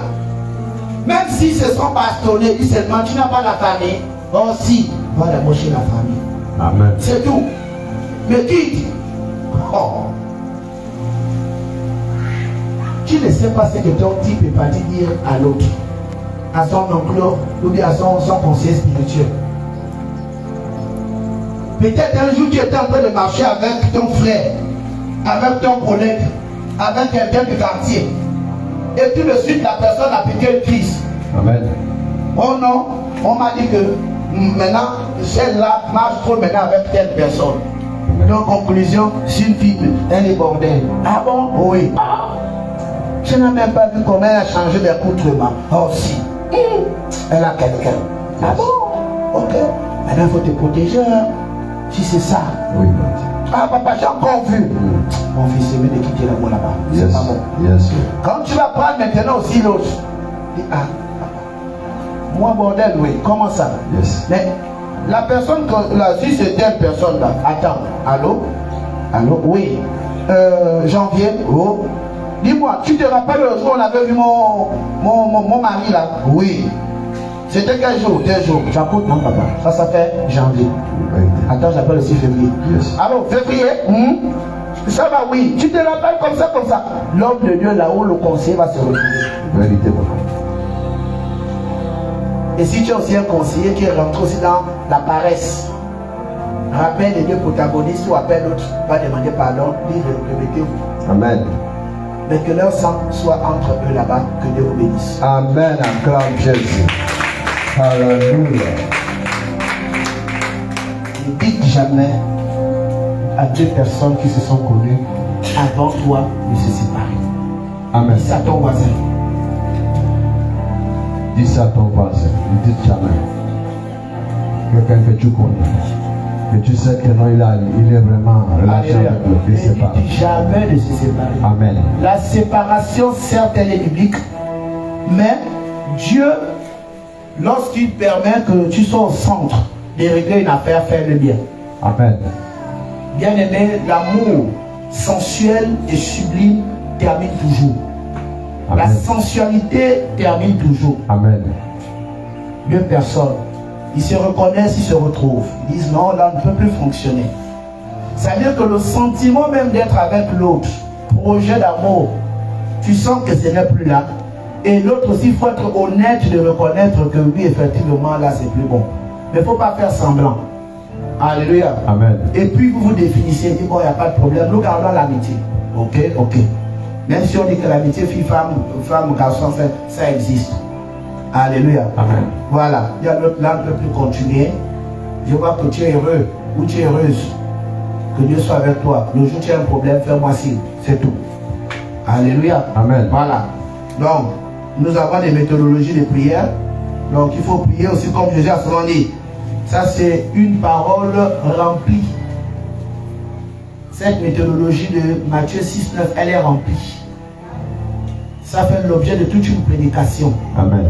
Même s'ils se sont bastonnés, dis seulement tu n'as pas la famille. Oh si, va débaucher la famille. Amen. C'est tout. Mais quitte. Oh. Tu ne sais pas ce que ton type est parti dire à l'autre, à son oncle ou bien à son conseiller spirituel. Peut-être un jour tu étais en train de marcher avec ton frère, avec ton collègue, avec quelqu'un du quartier. Et tout de suite la personne a piqué une crise. Amen. Oh non, on m'a dit que maintenant, celle-là marche trop maintenant avec telle personne. Donc conclusion, c'est une fille, elle est bordel. Ah bon? Oui. Je n'ai même pas vu comment elle a changé d'accoutrement. Oh si. Elle a quelqu'un. Ah bon? Ok. Maintenant il faut te protéger. Hein? Si c'est ça. Oui. Ah papa, j'ai encore vu. Mon fils, c'est mieux de quitter l'amour là-bas. Yes. C'est pas bon. Yes. Quand tu vas prendre maintenant aussi l'autre, dis ah, moi bordel, oui. Comment ça? Yes. Mais la personne, si c'est telle personne là, attends, allô? Allô? Oui. Janvier, oh. Dis-moi, tu te rappelles le jour où on avait vu mon mari là? Oui. C'était quel jour? Tel jour. J'appelle, non papa. Ça fait janvier. Attends, j'appelle aussi février. Yes. Alors, février, ça va, oui. Tu te rappelles comme ça, comme ça. L'homme de Dieu là-haut, le conseiller va se retrouver. Vérité, papa. Et si tu es aussi un conseiller qui rentre aussi dans la paresse, rappelle les 2 protagonistes ou appelle l'autre, va demander pardon, dit remettez-vous. Amen. Mais que leur sang soit entre eux là-bas, que Dieu vous bénisse. Amen. Acclame Jésus. Alléluia. Ne dites jamais à 2 personnes qui se sont connues avant toi de se séparer. Amen. Dis ça à ton voisin. Dis ça à ton voisin. Ne dites jamais. Quelqu'un que tu connais. Que tu sais que non, il est vraiment en relation avec le Christ. Ne dites jamais de se séparer. Amen. La séparation, certes, elle est biblique, mais Dieu, lorsqu'il permet que tu sois au centre de régler une affaire, fais le bien. Amen. Bien aimé, l'amour sensuel et sublime termine toujours. Amen. La sensualité termine toujours. Amen. 2 personnes, ils se reconnaissent, ils se retrouvent. Ils disent non, là on ne peut plus fonctionner. C'est-à-dire que le sentiment même d'être avec l'autre, projet d'amour, tu sens que ce n'est plus là. Et l'autre aussi, il faut être honnête de reconnaître que oui, effectivement, là, c'est plus bon. Mais il ne faut pas faire semblant. Alléluia. Amen. Et puis, vous vous définissez, dit, bon, il n'y a pas de problème, nous gardons l'amitié. Ok, ok. Même si on dit que l'amitié fille-femme, garçon, ça existe. Alléluia. Amen. Voilà. Il y a l'autre là, on ne peut plus continuer. Je vois que tu es heureux ou tu es heureuse. Que Dieu soit avec toi. Le jour où tu as un problème, fais-moi signe. C'est tout. Alléluia. Amen. Voilà. Donc, nous avons des méthodologies de prière. Donc, il faut prier aussi comme Jésus a souvent dit. Ça, c'est une parole remplie. Cette méthodologie de Matthieu 6, 9, elle est remplie. Ça fait l'objet de toute une prédication. Amen.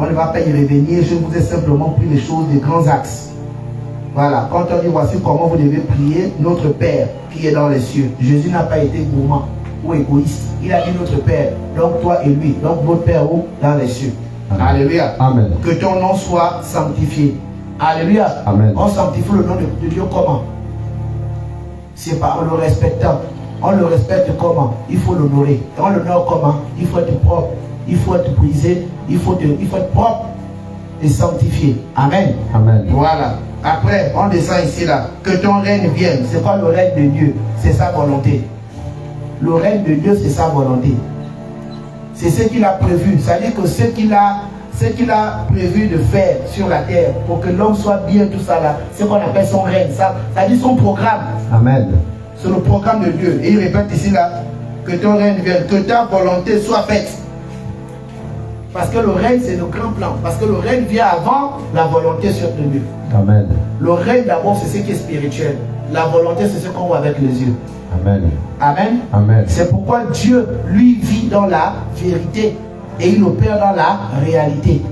On ne va pas y revenir. Je vous ai simplement pris les choses des grands axes. Voilà. Quand on dit voici comment vous devez prier notre Père qui est dans les cieux. Jésus n'a pas été gourmand ou égoïste. Il a dit notre Père. Donc toi et lui. Donc votre Père où? Dans les cieux. Amen. Alléluia. Amen. Que ton nom soit sanctifié. Alléluia. Amen. On sanctifie le nom de Dieu comment? C'est par le respectant. On le respecte comment? Il faut l'honorer. Et on l'honore comment? Il faut être propre. Il faut être brisé. Il faut être propre et sanctifié. Amen. Amen. Voilà. Après, on descend ici là. Que ton règne vienne. C'est quoi le règne de Dieu? C'est sa volonté. Le règne de Dieu, c'est sa volonté. C'est ce qu'il a prévu. C'est-à-dire que ce qu'il a prévu de faire sur la terre pour que l'homme soit bien, tout ça là, c'est ce qu'on appelle son règne. Ça dit son programme. Amen. C'est le programme de Dieu. Et il répète ici là, que ton règne vienne, que ta volonté soit faite. Parce que le règne, c'est le grand plan. Parce que le règne vient avant la volonté sur le Dieu. Amen. Le règne d'abord, c'est ce qui est spirituel. La volonté, c'est ce qu'on voit avec les yeux. Amen. Amen. Amen. C'est pourquoi Dieu, lui, vit dans la vérité. Et il opère dans la réalité.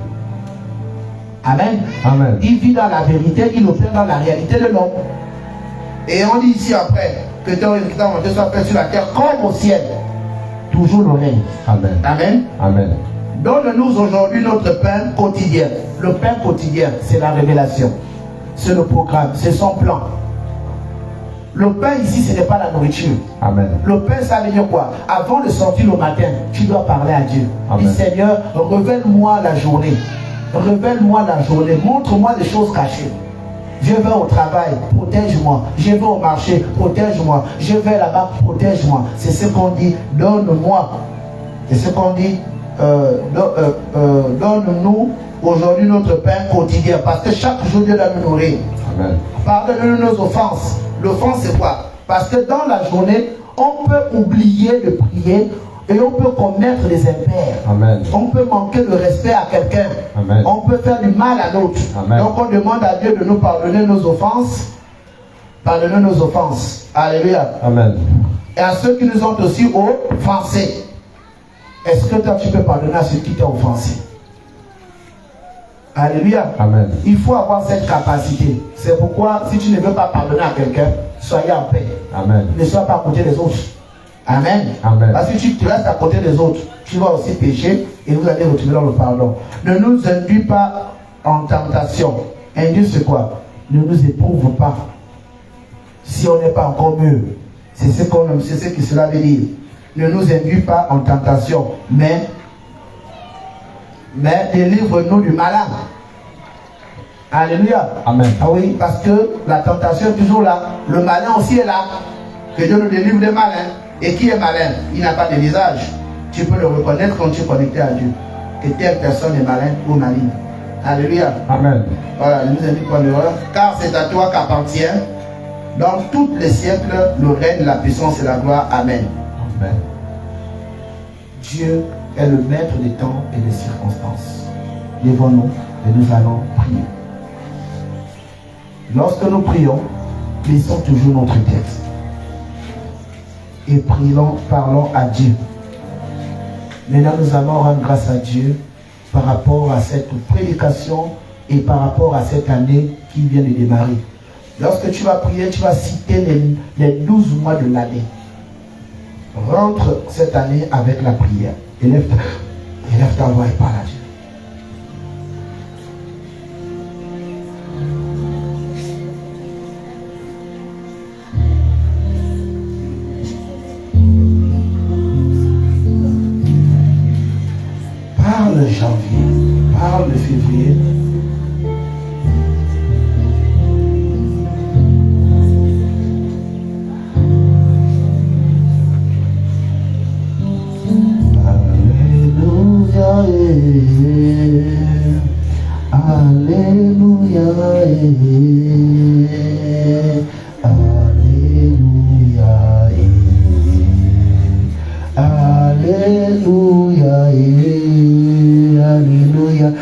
Amen. Amen. Il vit dans la vérité, il opère dans la réalité de l'homme. Et on dit ici après, que ton volonté soit faite sur la terre comme au ciel. Toujours le règne. Amen. Amen. Amen. Donne-nous aujourd'hui notre pain quotidien. Le pain quotidien, c'est la révélation. C'est le programme, c'est son plan. Le pain ici, ce n'est pas la nourriture. Amen. Le pain, ça veut dire quoi? Avant de sortir le matin, tu dois parler à Dieu. Dis Seigneur, révèle-moi la journée. Révèle-moi la journée. Montre-moi des choses cachées. Je vais au travail, protège-moi. Je vais au marché, protège-moi. Je vais là-bas, protège-moi. C'est ce qu'on dit, donne-moi. C'est ce qu'on dit, donne-nous aujourd'hui notre pain quotidien. Parce que chaque jour, Dieu doit nous nourrir. Amen. Pardonne-nous nos offenses. L'offense, c'est quoi? Parce que dans la journée, on peut oublier de prier et on peut commettre des impairs. Amen. On peut manquer de respect à quelqu'un. Amen. On peut faire du mal à l'autre. Donc on demande à Dieu de nous pardonner nos offenses. Pardonner nos offenses. Alléluia. Amen. Et à ceux qui nous ont aussi offensés. Est-ce que toi tu peux pardonner à ceux qui t'ont offensé? Alléluia. Amen. Il faut avoir cette capacité. C'est pourquoi si tu ne veux pas pardonner à quelqu'un, soyez en paix. Amen. Ne sois pas à côté des autres. Amen. Amen. Parce que tu restes à côté des autres, tu vas aussi pécher et vous allez retrouver dans le pardon. Ne nous induis pas en tentation. Induis c'est quoi? Ne nous éprouve pas. Si on n'est pas encore mûr. C'est ce que cela veut dire. Ne nous induis pas en tentation, mais délivre-nous du malin. Alléluia. Amen. Ah oui, parce que la tentation est toujours là. Le malin aussi est là. Que Dieu nous délivre des malins. Et qui est malin? Il n'a pas de visage. Tu peux le reconnaître quand tu es connecté à Dieu. Que telle personne est malin ou maligne. Alléluia. Amen. Voilà, il nous indique quoi l'erreur. Car c'est à toi qu'appartient dans tous les siècles le règne, la puissance et la gloire. Amen. Amen. Dieu est le maître des temps et des circonstances. Lèvons-nous et nous allons prier. Lorsque nous prions, plissons toujours notre tête. Et parlons à Dieu. Maintenant, nous allons rendre grâce à Dieu par rapport à cette prédication et par rapport à cette année qui vient de démarrer. Lorsque tu vas prier, tu vas citer les 12 mois de l'année. Rentre cette année avec la prière. Élève ta voix et parle à Dieu. Parle de janvier. Parle de février. Alléluia, Alléluia,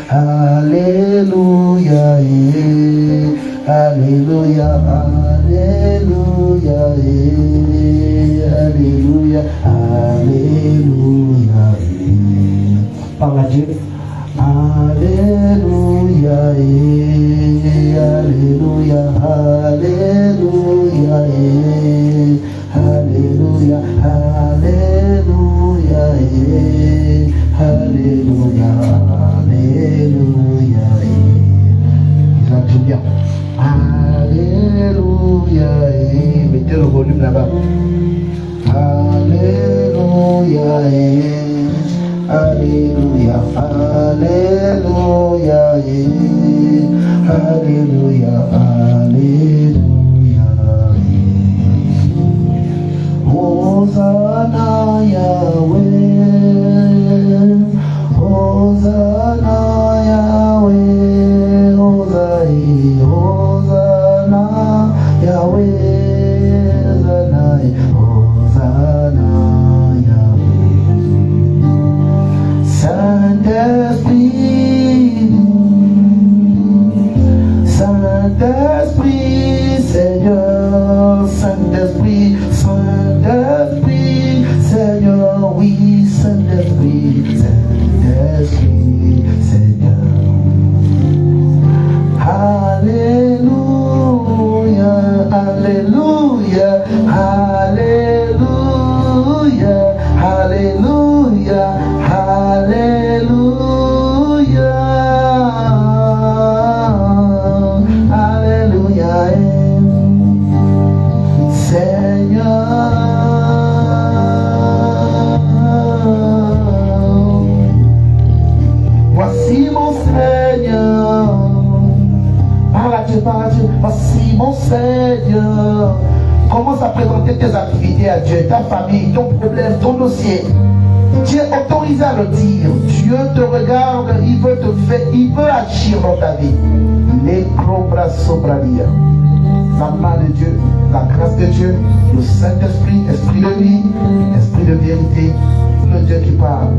Alléluia, Alléluia, Alléluia, Alléluia, Alléluia, Alléluia, Alléluia. Parle à Dieu. Alléluia, Alléluia, Alléluia, Alléluia, Alléluia, Alléluia, Alléluia. Ils ont tout bien. Alléluia, mettez le volume là-bas. Alléluia, Alléluia, Alléluia, Alléluia, Alléluia. Hosanna Yahweh, Hosanna Yahweh, Hosanna Yahweh, Hosanna Yahweh. Saint-Esprit, Saint-Esprit, Seigneur, Saint-Esprit, Saint-Esprit, Seigneur, oui, Saint-Esprit, Saint-Esprit, Seigneur. Alléluia, Alléluia, Alléluia, Alléluia, Alléluia, Alléluia, Seigneur. Voici mon Seigneur. Parle à Dieu, parle à Dieu. Voici mon Seigneur. Commence à présenter tes activités à Dieu, ta famille, ton problème, ton dossier. Tu es autorisé à le dire. Dieu te regarde, il veut te faire, il veut agir dans ta vie. La main de Dieu, la grâce de Dieu, le Saint-Esprit, esprit de vie, esprit de vérité, le Dieu qui parle.